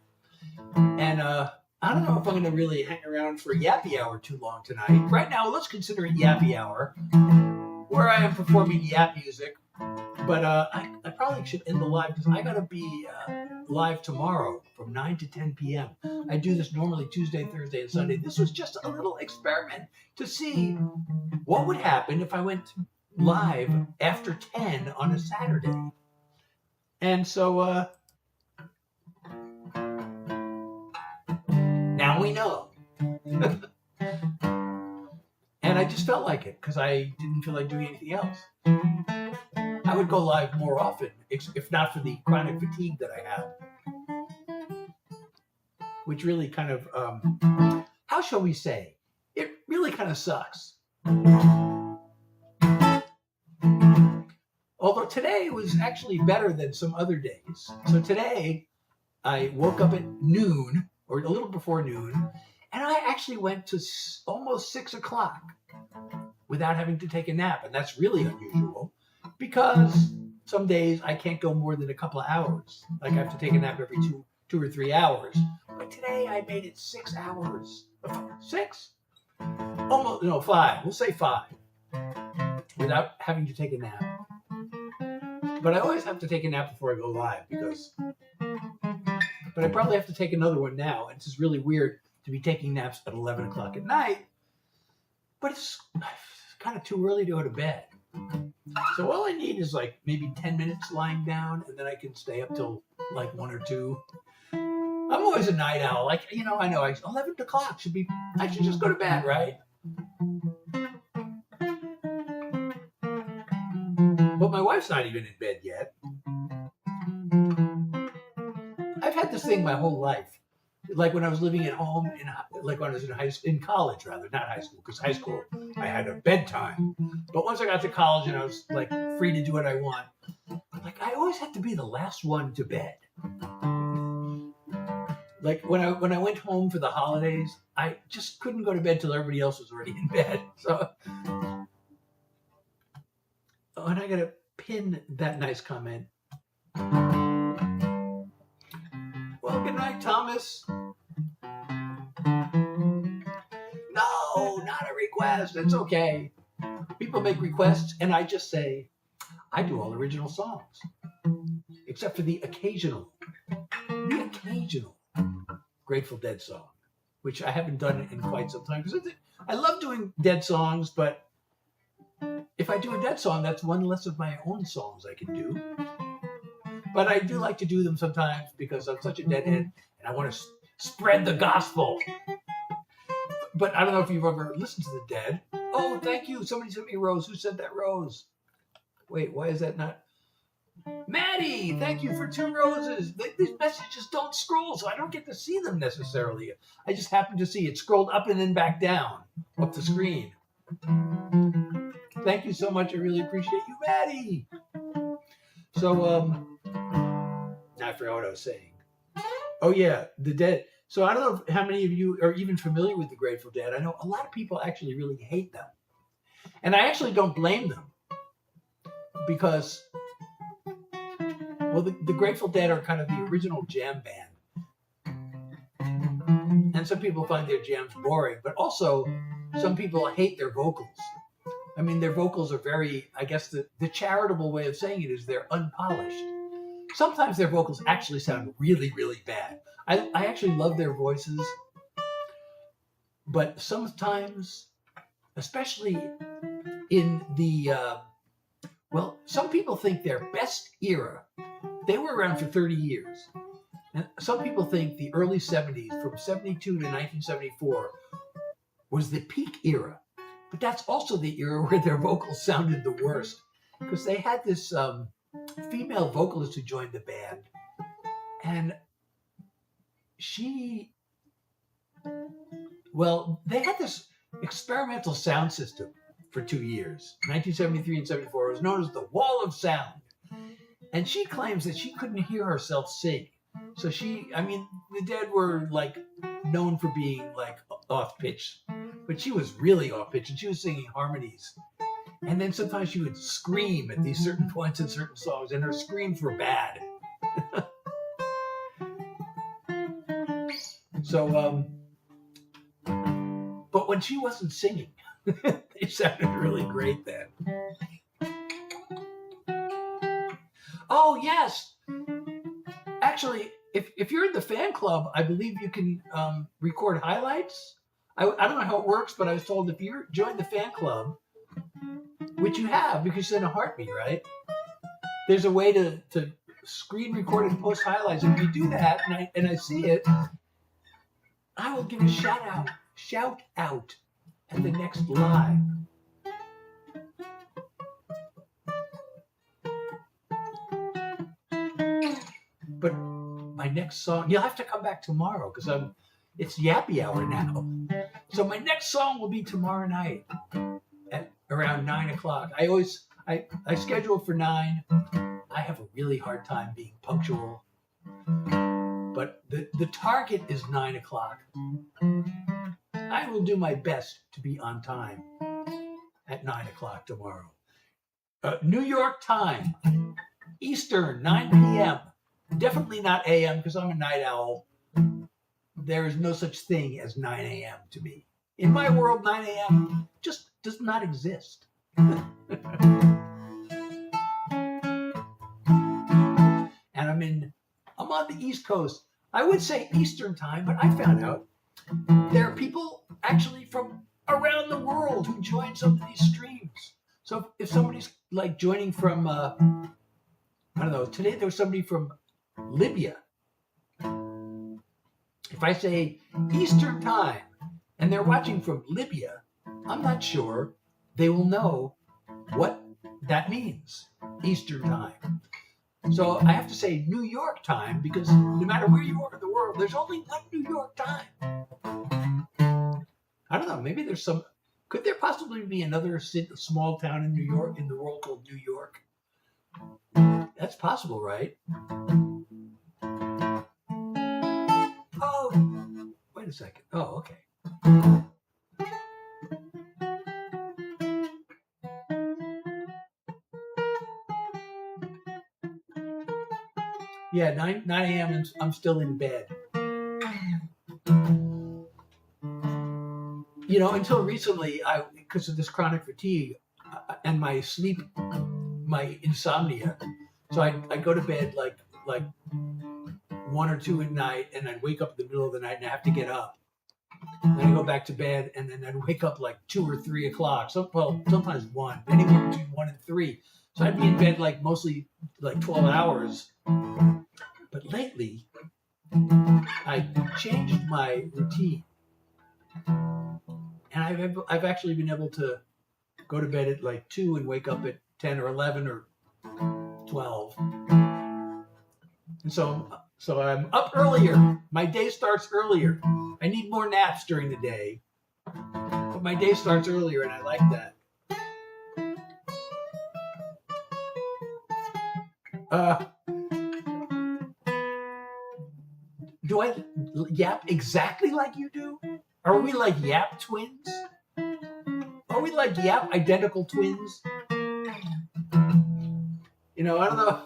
And I don't know if I'm going to really hang around for yappy hour too long tonight. Right now, let's consider it yappy hour, where I am performing yap music. But I probably should end the live because I got to be live tomorrow from 9 to 10 p.m. I do this normally Tuesday, Thursday, and Sunday. This was just a little experiment to see what would happen if I went live after 10 on a Saturday. And so now we know. And I just felt like it because I didn't feel like doing anything else. I would go live more often, if not for the chronic fatigue that I have, which really kind of, how shall we say, it really kind of sucks. Although today was actually better than some other days. So today, I woke up at noon, or a little before noon, and I actually went to almost 6 o'clock without having to take a nap. And that's really unusual because some days I can't go more than a couple of hours. Like I have to take a nap every two or 3 hours. But today I made it 6 hours. 6? Almost, no, 5. We'll say 5. Without having to take a nap. But I always have to take a nap before I go live because... But I probably have to take another one now. And it's just really weird to be taking naps at 11 o'clock at night. But it's kind of too early to go to bed. So all I need is like maybe 10 minutes lying down, and then I can stay up till like 1 or 2. I'm always a night owl. Like, you know, I know 11 o'clock I should just go to bed, right? But my wife's not even in bed yet. I've had this thing my whole life. Like when I was living at home, like when I was in college, rather, not high school, because high school I had a bedtime. But once I got to college and I was like free to do what I want, like I always had to be the last one to bed. Like when I went home for the holidays, I just couldn't go to bed till everybody else was already in bed. So, and I gotta pin that nice comment. Well, good night, Thomas. No, not a request. It's okay. People make requests, and I just say, I do all original songs, except for the occasional Grateful Dead song, which I haven't done in quite some time. Because I love doing Dead songs, but if I do a Dead song, that's one less of my own songs I can do. But I do like to do them sometimes because I'm such a deadhead and I want to spread the gospel. But I don't know if you've ever listened to the Dead. Oh, thank you. Somebody sent me a rose. Who said that rose? Wait, why is that not? Maddie, thank you for 2 roses. These messages don't scroll, so I don't get to see them necessarily. I just happen to see it scrolled up and then back down up the screen. Thank you so much. I really appreciate you, Maddie. So, I forgot what I was saying. Oh yeah, the Dead. So I don't know how many of you are even familiar with the Grateful Dead. I know a lot of people actually really hate them. And I actually don't blame them because, well, the Grateful Dead are kind of the original jam band. And some people find their jams boring, but also some people hate their vocals. I mean, their vocals are very, I guess the charitable way of saying it is they're unpolished. Sometimes their vocals actually sound really, really bad. I actually love their voices, but sometimes, especially in the, well, some people think their best era, they were around for 30 years. And some people think the early 70s, from 72 to 1974, was the peak era. But that's also the era where their vocals sounded the worst, because they had this female vocalist who joined the band, and they had this experimental sound system for 2 years, 1973 and 74. It was known as the Wall of Sound. And she claims that she couldn't hear herself sing. So the Dead were like known for being like off pitch, but she was really off pitch, and she was singing harmonies. And then sometimes she would scream at these certain points in certain songs, and her screams were bad. So, but when she wasn't singing, they sounded really great then. Oh, yes. Actually, if you're in the fan club, I believe you can record highlights. I don't know how it works, but I was told if you join the fan club, which you have because you sent a heartbeat, right? There's a way to screen record and post highlights. And if you do that, and I see it, I will give a shout out at the next live. But my next song, you'll have to come back tomorrow because it's Yappy Hour now. So my next song will be tomorrow night at around 9 o'clock. I schedule for 9. I have a really hard time being punctual, but the target is 9 o'clock. I will do my best to be on time at 9 o'clock tomorrow. New York time, Eastern, 9 p.m. Definitely not a.m. because I'm a night owl. There is no such thing as 9 a.m. to me. In my world, 9 a.m. just does not exist. And I'm on the East Coast. I would say Eastern time, but I found out there are people actually from around the world who join some of these streams. So if somebody's like joining from, I don't know, today there was somebody from Libya. If I say Eastern time and they're watching from Libya, I'm not sure they will know what that means, Eastern time. So I have to say New York time because no matter where you are in the world, there's only one New York time. I don't know, maybe could there possibly be another small town in New York, in the world called New York? That's possible, right? Oh, wait a second. Oh, okay. Yeah, 9 a.m. and I'm still in bed. Until recently, because of this chronic fatigue and my sleep, my insomnia, so I go to bed like 1 or 2 at night, and I'd wake up in the middle of the night and I have to get up. Then I go back to bed, and then I'd wake up like 2 or 3 o'clock. Sometimes 1, anywhere between 1 and 3. So I'd be in bed like mostly 12 hours. But lately, I changed my routine, and I've actually been able to go to bed at like 2 and wake up at 10 or 11 or 12. And so I'm up earlier. My day starts earlier. I need more naps during the day, but my day starts earlier, and I like that. Do I yap exactly like you do? Are we like yap twins? Are we like yap identical twins? You know, I don't know.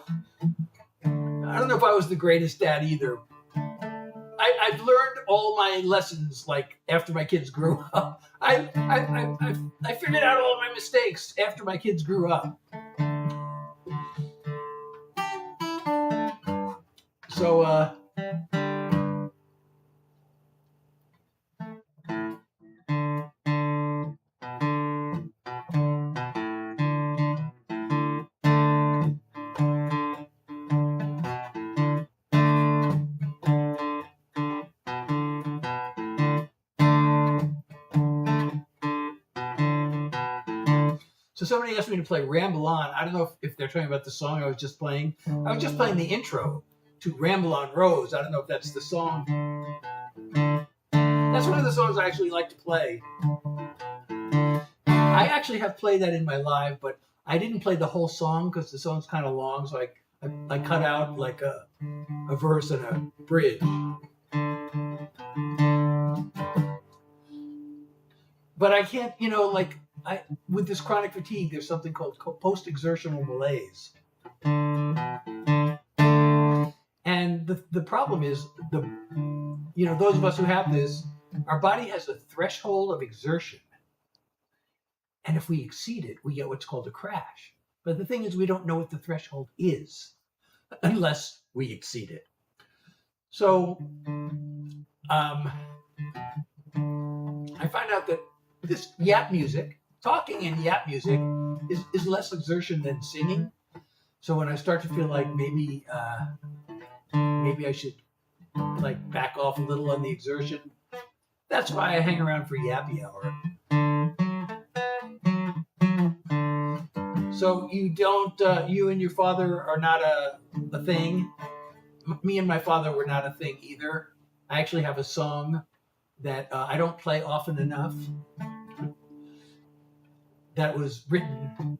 I don't know if I was the greatest dad either. I've learned all my lessons like after my kids grew up. I figured out all my mistakes after my kids grew up. So So somebody asked me to play Ramble On. I don't know if they're talking about the song I was just playing. I was just playing the intro to Ramble On Rose. I don't know if that's the song. That's one of the songs I actually like to play. I actually have played that in my live, but I didn't play the whole song because the song's kind of long, so I cut out like a verse and a bridge. But I can't, you know, like with this chronic fatigue, there's something called post-exertional malaise. And the problem is, those of us who have this, our body has a threshold of exertion. And if we exceed it, we get what's called a crash. But the thing is, we don't know what the threshold is unless we exceed it. So I find out that this yap music, talking and yap music, is less exertion than singing. So when I start to feel like maybe I should like back off a little on the exertion, that's why I hang around for Yappy Hour. So you and your father are not a thing. Me and my father were not a thing either. I actually have a song that I don't play often enough that was written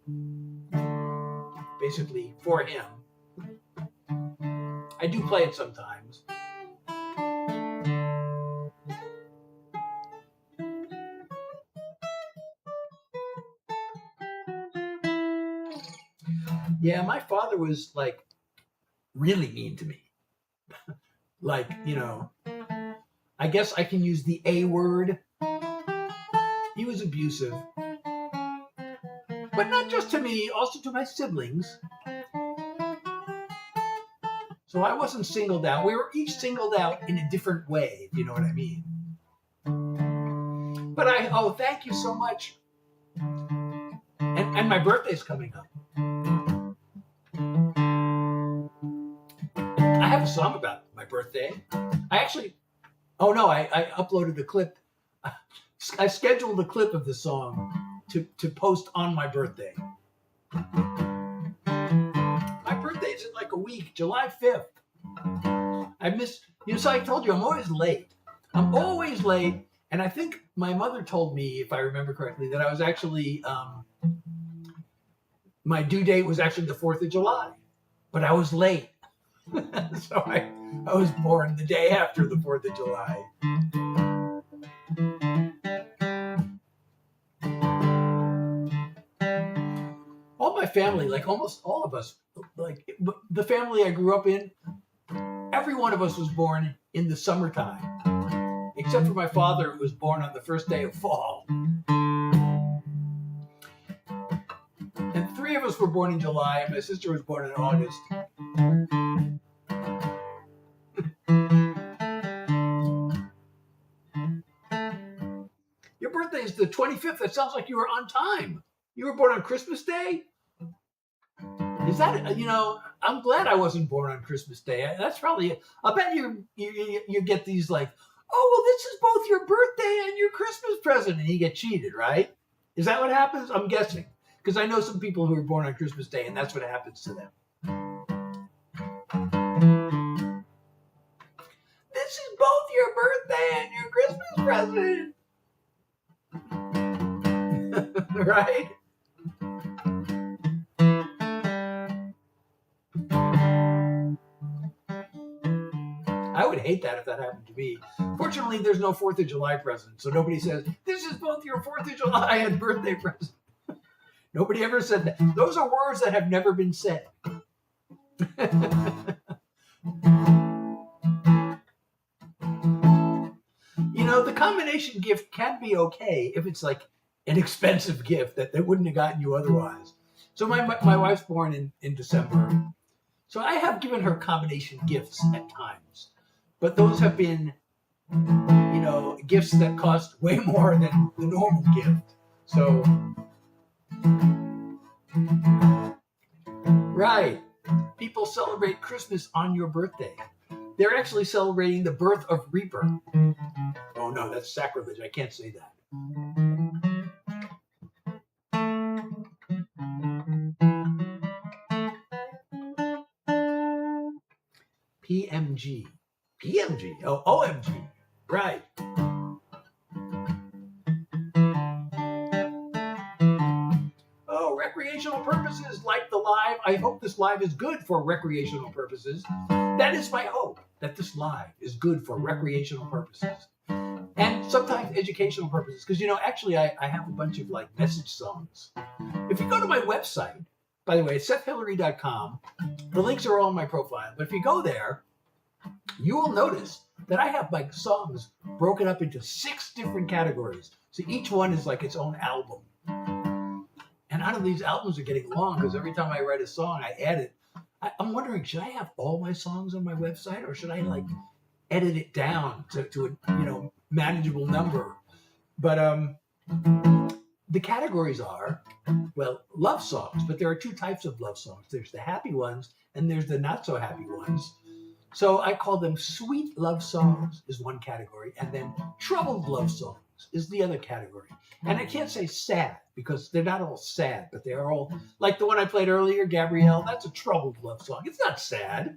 basically for him. I do play it sometimes. Yeah, my father was like really mean to me. Like, I guess I can use the A word. He was abusive. But not just to me, also to my siblings. So I wasn't singled out. We were each singled out in a different way, if you know what I mean. But thank you so much. And my birthday's coming up. I have a song about my birthday. I uploaded a clip. I scheduled a clip of the song to post on my birthday. My birthday's in like a week, July 5th. So I told you, I'm always late. And I think my mother told me, if I remember correctly, that I was actually, my due date was actually the 4th of July, but I was late. So I was born the day after the 4th of July. All my family, like almost all of us, like the family I grew up in, every one of us was born in the summertime, except for my father, who was born on the first day of fall. And 3 of us were born in July, and my sister was born in August. Your birthday is the 25th. That sounds like you were on time. You were born on Christmas Day? Is that, I'm glad I wasn't born on Christmas Day. That's probably, I bet you get these like, oh, well, this is both your birthday and your Christmas present, and you get cheated, right? Is that what happens? I'm guessing. Because I know some people who were born on Christmas Day, and that's what happens to them. This is both your birthday and your Christmas present. Right? I would hate that if that happened to me. Fortunately, there's no 4th of July present, so nobody says, this is both your 4th of July and birthday present. Nobody ever said that. Those are words that have never been said. You know, the combination gift can be okay if it's like an expensive gift that they wouldn't have gotten you otherwise. So my wife's born in December. So I have given her combination gifts at times. But those have been, you know, gifts that cost way more than the normal gift. So, right. People celebrate Christmas on your birthday. They're actually celebrating the birth of Reaper. Oh no, that's sacrilege. I can't say that. PMG. PMG. Oh, OMG. Right. Oh, recreational purposes like the live. I hope this live is good for recreational purposes. That is my hope, that this live is good for recreational purposes. And sometimes educational purposes. Because, you know, actually I have a bunch of like message songs. If you go to my website, by the way, it's SethHillary.com. The links are all in my profile. But if you go there, you will notice that I have my songs broken up into 6 different categories. So each one is like its own album. And out of these albums are getting long because every time I write a song, I add it. I'm wondering, should I have all my songs on my website or should I like edit it down to a, you know, manageable number? But the categories are, well, love songs, but there are 2 types of love songs. There's the happy ones and there's the not so happy ones. So I call them sweet love songs is one category, and then troubled love songs is the other category. And I can't say sad because they're not all sad, but they are all, like the one I played earlier, Gabrielle, that's a troubled love song. It's not sad,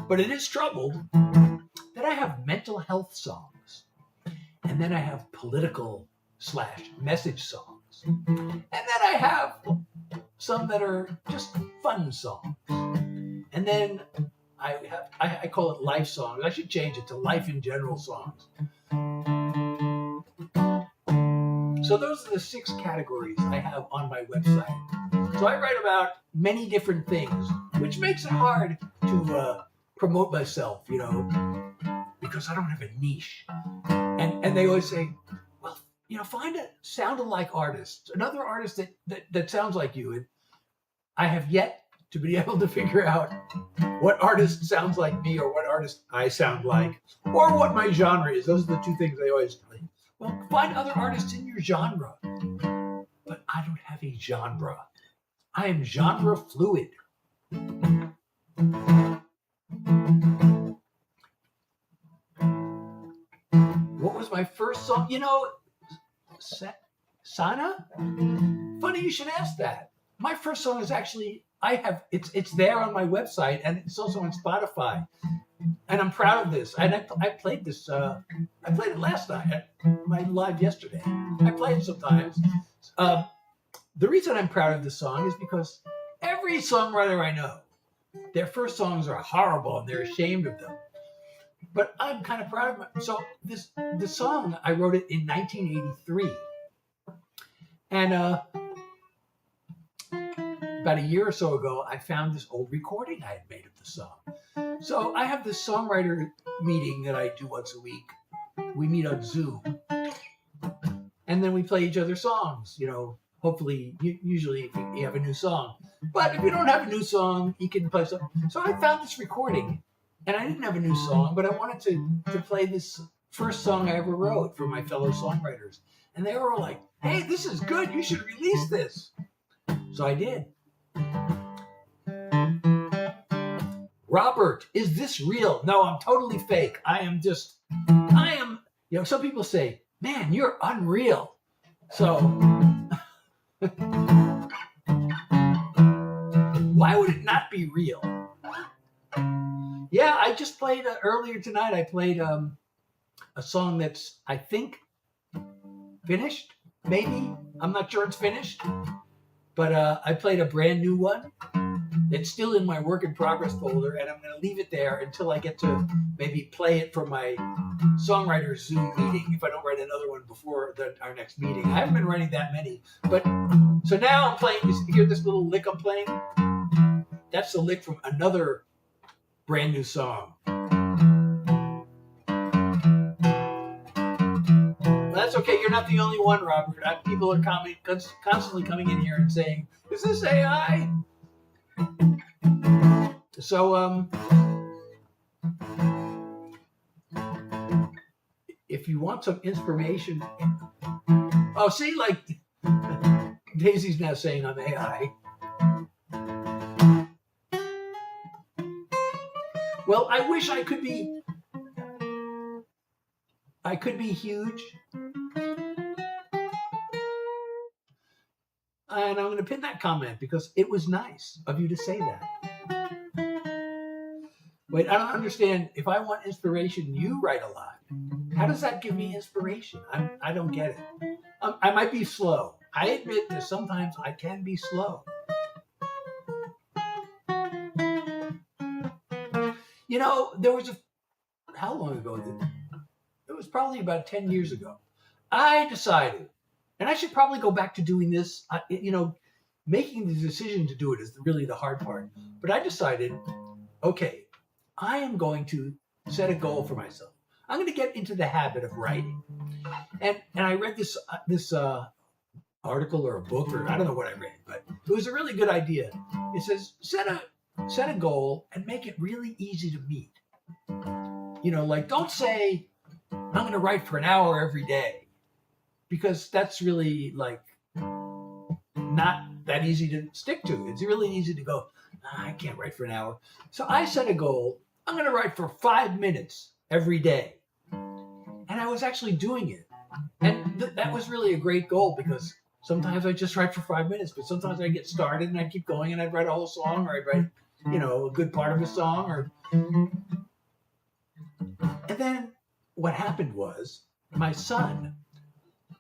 but it is troubled. Then I have mental health songs, and then I have political / message songs. And then I have some that are just fun songs. And then I call it life songs. I should change it to life in general songs. So those are the 6 categories I have on my website. So I write about many different things, which makes it hard to promote myself, you know, because I don't have a niche. And they always say, well, you know, find a sound-alike artist, another artist that sounds like you. And I have yet to be able to figure out what artist sounds like me or what artist I sound like or what my genre is. Those are the 2 things I always tell you. Well, find other artists in your genre. But I don't have a genre. I am genre fluid. What was my first song? You know, Sana? Funny you should ask that. My first song is actually, it's there on my website and it's also on Spotify. And I'm proud of this. And I played this, I played it last night at my live yesterday. I play it sometimes. The reason I'm proud of this song is because every songwriter I know, their first songs are horrible and they're ashamed of them. But I'm kind of proud of it. So the song, I wrote it in 1983. And about a year or so ago, I found this old recording I had made of the song. So I have this songwriter meeting that I do once a week. We meet on Zoom. And then we play each other's songs, you know, hopefully, usually if you have a new song. But if you don't have a new song, you can play something. So I found this recording, and I didn't have a new song, but I wanted to play this first song I ever wrote for my fellow songwriters. And they were all like, hey, this is good. You should release this. So I did. Robert, is this real? No, I'm totally fake. You know, some people say, man, you're unreal. So, why would it not be real? Yeah, I just played earlier tonight. I played a song that's, I think, finished. Maybe. I'm not sure it's finished. But I played a brand new one. It's still in my work in progress folder, and I'm going to leave it there until I get to maybe play it for my Songwriter Zoom meeting, if I don't write another one before our next meeting. I haven't been writing that many, but so now I'm playing. You hear this little lick I'm playing? That's the lick from another brand new song. Well, that's okay. You're not the only one, Robert. People are constantly coming in here and saying, "Is this AI?" So, if you want some inspiration, oh, see, like Daisy's now saying I'm AI. Well, I wish I could be huge. And I'm going to pin that comment because it was nice of you to say that. Wait, I don't understand. If I want inspiration, you write a lot. How does that give me inspiration? I don't get it. I might be slow. I admit that sometimes I can be slow. You know, there was how long ago did it was probably about 10 years ago. I decided, and I should probably go back to doing this. Making the decision to do it is really the hard part. But I decided, okay, I am going to set a goal for myself. I'm going to get into the habit of writing. And I read this article or a book, or I don't know what I read, but it was a really good idea. It says set a goal and make it really easy to meet. Like don't say I'm going to write for an hour every day, because that's really like not that easy to stick to. It's really easy to go, I can't write for an hour. So I set a goal. I'm going to write for 5 minutes every day. And I was actually doing it. And that was really a great goal, because sometimes I just write for 5 minutes, but sometimes I get started and I keep going and I'd write a whole song, or I'd write, a good part of a song. And then what happened was my son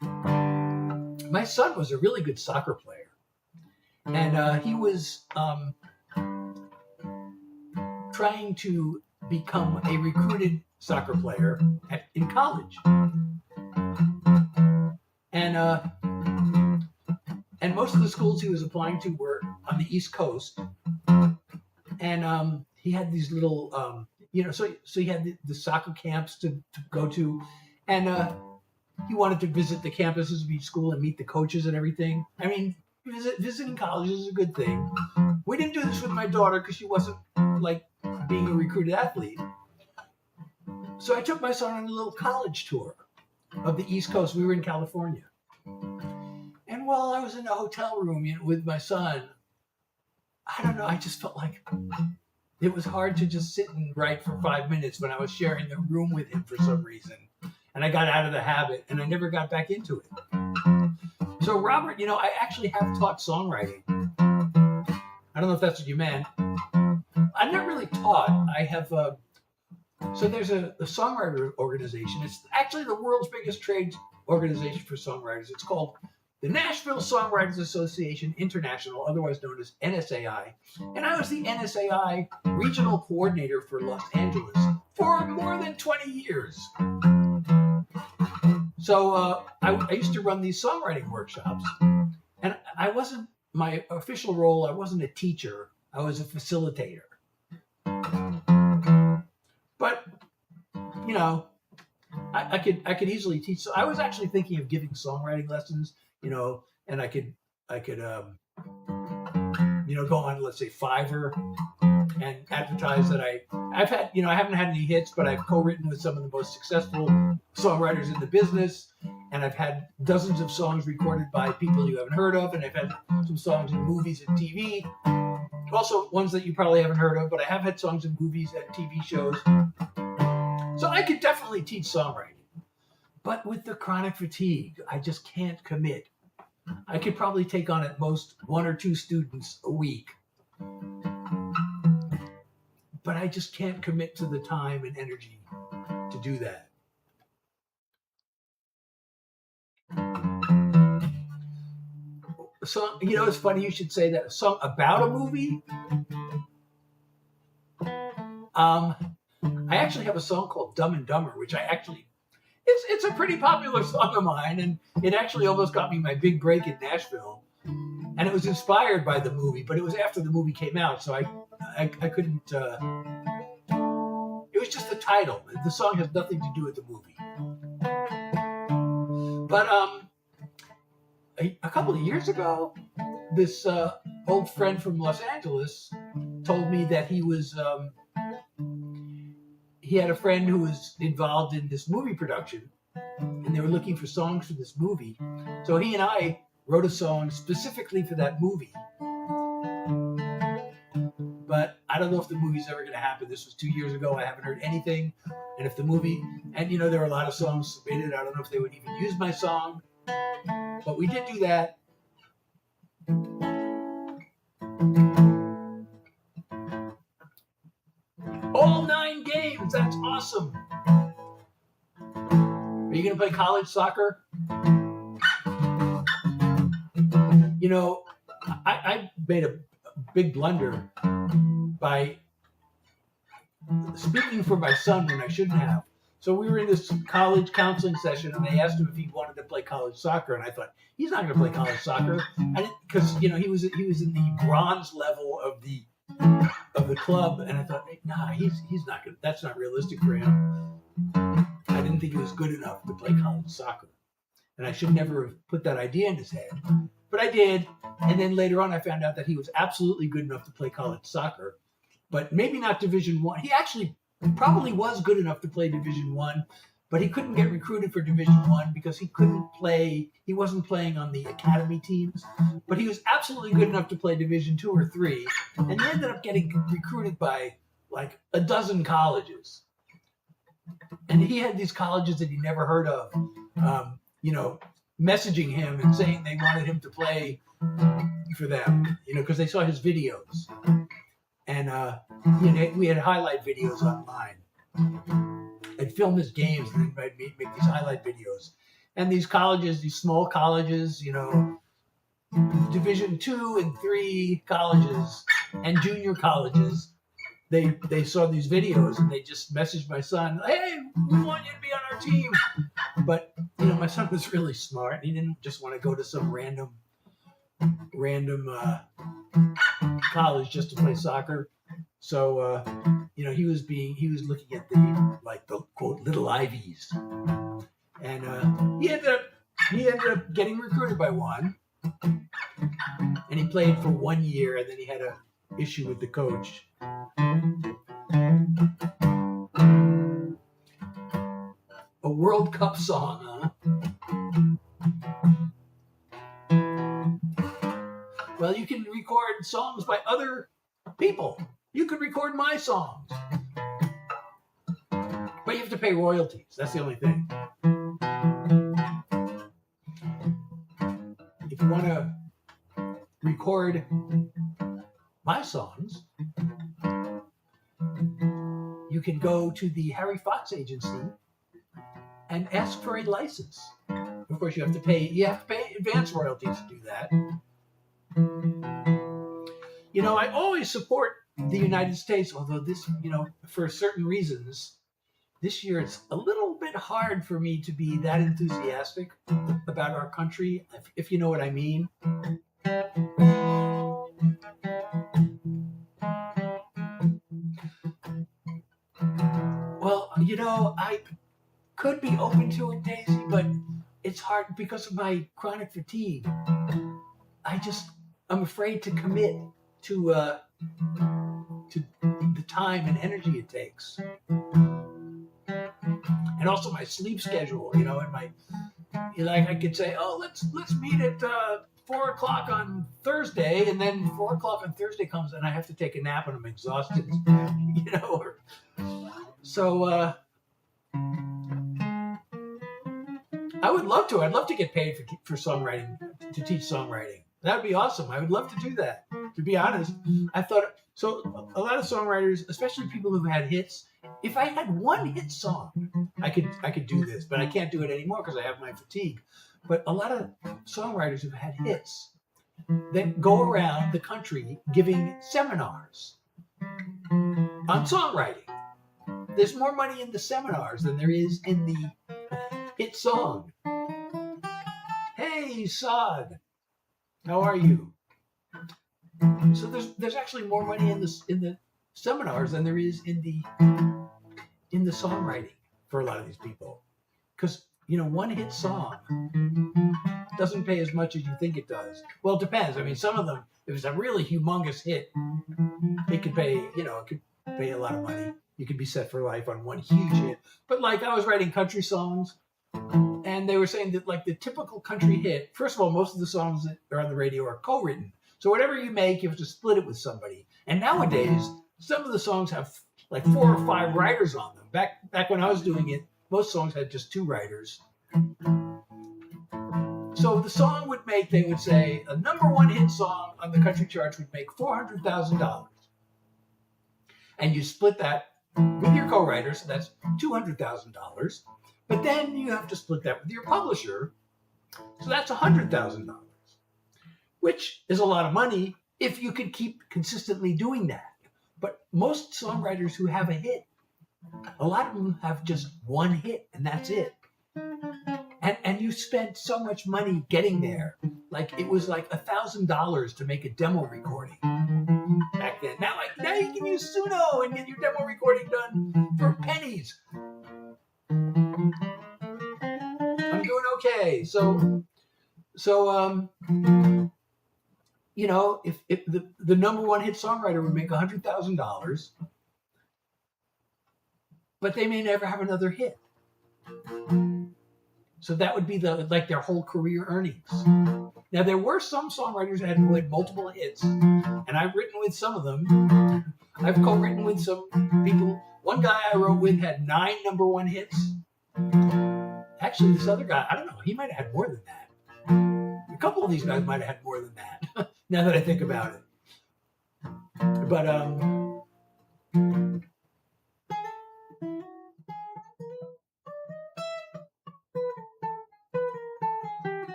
was a really good soccer player. And he was trying to become a recruited soccer player in college. And most of the schools he was applying to were on the East Coast. And he had these little, so he had the soccer camps to go to. And he wanted to visit the campuses of each school and meet the coaches and everything. I mean, visiting colleges is a good thing. We didn't do this with my daughter because she wasn't like being a recruited athlete. So I took my son on a little college tour of the East Coast. We were in California. And while I was in a hotel room with my son, I don't know, I just felt like it was hard to just sit and write for 5 minutes when I was sharing the room with him for some reason. And I got out of the habit and I never got back into it. So Robert, I actually have taught songwriting. I don't know if that's what you meant. I'm not really taught. I have, so there's a songwriter organization. It's actually the world's biggest trade organization for songwriters. It's called the Nashville Songwriters Association International, otherwise known as NSAI. And I was the NSAI regional coordinator for Los Angeles for more than 20 years. So I used to run these songwriting workshops, and my official role, I wasn't a teacher, I was a facilitator. But, I could easily teach. So I was actually thinking of giving songwriting lessons, and I could go on, let's say, Fiverr and advertise that I've had, I haven't had any hits, but I've co-written with some of the most successful songwriters in the business. And I've had dozens of songs recorded by people you haven't heard of. And I've had some songs in movies and TV. Also ones that you probably haven't heard of, but I have had songs in movies and TV shows. So I could definitely teach songwriting. But with the chronic fatigue, I just can't commit. I could probably take on at most 1 or 2 students a week. But I just can't commit to the time and energy to do that. a song, it's funny you should say that. A song about a movie. I actually have a song called Dumb and Dumber, which it's a pretty popular song of mine, and it actually almost got me my big break in Nashville. And it was inspired by the movie, but it was after the movie came out, so I couldn't. It was just the title. The song has nothing to do with the movie. But a couple of years ago, this old friend from Los Angeles told me that he had a friend who was involved in this movie production, and they were looking for songs for this movie. So he and I wrote a song specifically for that movie. But I don't know if the movie's ever going to happen. This was 2 years ago. I haven't heard anything. And if the movie, and there are a lot of songs submitted, I don't know if they would even use my song. But we did do that. All 9 games. That's awesome. Are you going to play college soccer? I made a big blunder by speaking for my son when I shouldn't have. So we were in this college counseling session, and they asked him if he wanted to play college soccer, and I thought, he's not going to play college soccer, because he was in the bronze level of the club, and I thought, nah, he's not going. That's not realistic for him. I didn't think he was good enough to play college soccer, and I should never have put that idea in his head, but I did. And then later on, I found out that he was absolutely good enough to play college soccer, but maybe not Division I. He actually probably was good enough to play Division I, but he couldn't get recruited for Division I because he couldn't play. He wasn't playing on the academy teams, but he was absolutely good enough to play Division II or III, and he ended up getting recruited by like a dozen colleges. And he had these colleges that he never heard of, messaging him and saying they wanted him to play for them, because they saw his videos. And we had highlight videos online. I'd film his games and then I'd make these highlight videos. And these colleges, these small colleges, Division II and III colleges and junior colleges, they saw these videos and they just messaged my son, hey, we want you to be on our team. But, my son was really smart. He didn't just want to go to some random college just to play soccer. So, he was looking at the quote little Ivies, and he ended up getting recruited by one, and he played for 1 year, and then he had an issue with the coach. A World Cup song, huh? Well, you can record songs by other people. You could record my songs. But you have to pay royalties. That's the only thing. If you want to record my songs, you can go to the Harry Fox Agency and ask for a license. Of course, you have to pay advance royalties to do that. I always support the United States, although this, for certain reasons, this year it's a little bit hard for me to be that enthusiastic about our country, if you know what I mean. Well, I could be open to it, Daisy, but it's hard because of my chronic fatigue. I'm afraid to commit to the time and energy it takes, and also my sleep schedule. And I could say, oh, let's meet at 4:00 on Thursday, and then 4:00 on Thursday comes, and I have to take a nap, and I'm exhausted. So I would love to. I'd love to get paid for songwriting, to teach songwriting. That would be awesome. I would love to do that. To be honest, I thought so. A lot of songwriters, especially people who've had hits, if I had one hit song, I could do this, but I can't do it anymore because I have my fatigue. But a lot of songwriters who've had hits, that go around the country giving seminars on songwriting. There's more money in the seminars than there is in the hit song. Hey, Sod, how are you? So there's actually more money in the seminars than there is in the songwriting for a lot of these people, because one hit song doesn't pay as much as you think it does. Well, it depends. I mean, some of them, if it's a really humongous hit, it could pay a lot of money. You could be set for life on one huge hit. But like, I was writing country songs, and they were saying that like the typical country hit, first of all, most of the songs that are on the radio are co-written. So whatever you make, you have to split it with somebody. And nowadays, some of the songs have like 4 or 5 writers on them. Back when I was doing it, most songs had just 2 writers. So the song would make, they would say, a #1 hit song on the country charts would make $400,000. And you split that with your co-writer, so that's $200,000. But then you have to split that with your publisher, so that's $100,000, which is a lot of money if you could keep consistently doing that. But most songwriters who have a hit, a lot of them have just one hit, and that's it. And you spent so much money getting there. Like, it was like $1,000 to make a demo recording back then. Now you can use Suno and get your demo recording done for pennies. I'm doing okay. So if the #1 hit songwriter would make $100,000, but they may never have another hit. So that would be their whole career earnings. Now, there were some songwriters who had multiple hits, and I've written with some of them. I've co-written with some people. One guy I wrote with had 9 #1 hits. Actually, this other guy, I don't know, he might have had more than that. A couple of these guys might have had more than that, now that I think about it. But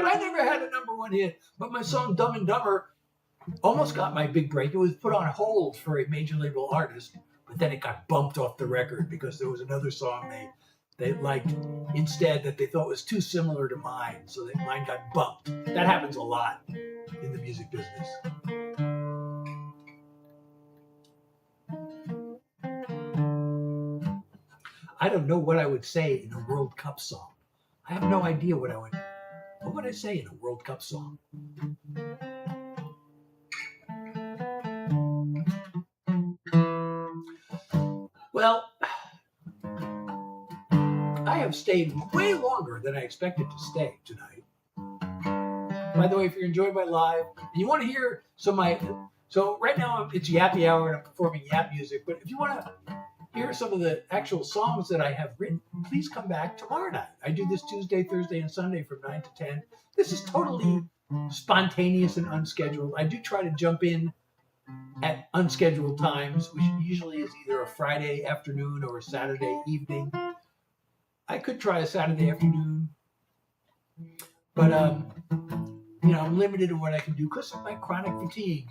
I never had a #1 hit. But my song Dumb and Dumber almost got my big break. It was put on hold for a major label artist, but then it got bumped off the record because there was another song they liked instead that they thought was too similar to mine, so that mine got bumped. That happens a lot in the music business. I don't know what I would say in a World Cup song. I have no idea what would I say in a World Cup song? Well, I have stayed way longer than I expected to stay tonight. By the way, if you're enjoying my live and you want to hear so right now it's Yappy Hour and I'm performing Yap music, but if you want to hear some of the actual songs that I have written, please come back tomorrow night. I do this Tuesday, Thursday, and Sunday from 9 to 10. This is totally spontaneous and unscheduled. I do try to jump in at unscheduled times, which usually is either a Friday afternoon or a Saturday evening. I could try a Saturday afternoon, but I'm limited in what I can do because of my chronic fatigue.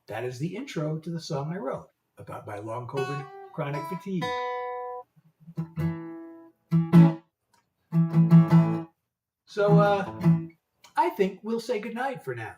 That is the intro to the song I wrote about my long COVID chronic fatigue. So I think we'll say goodnight for now.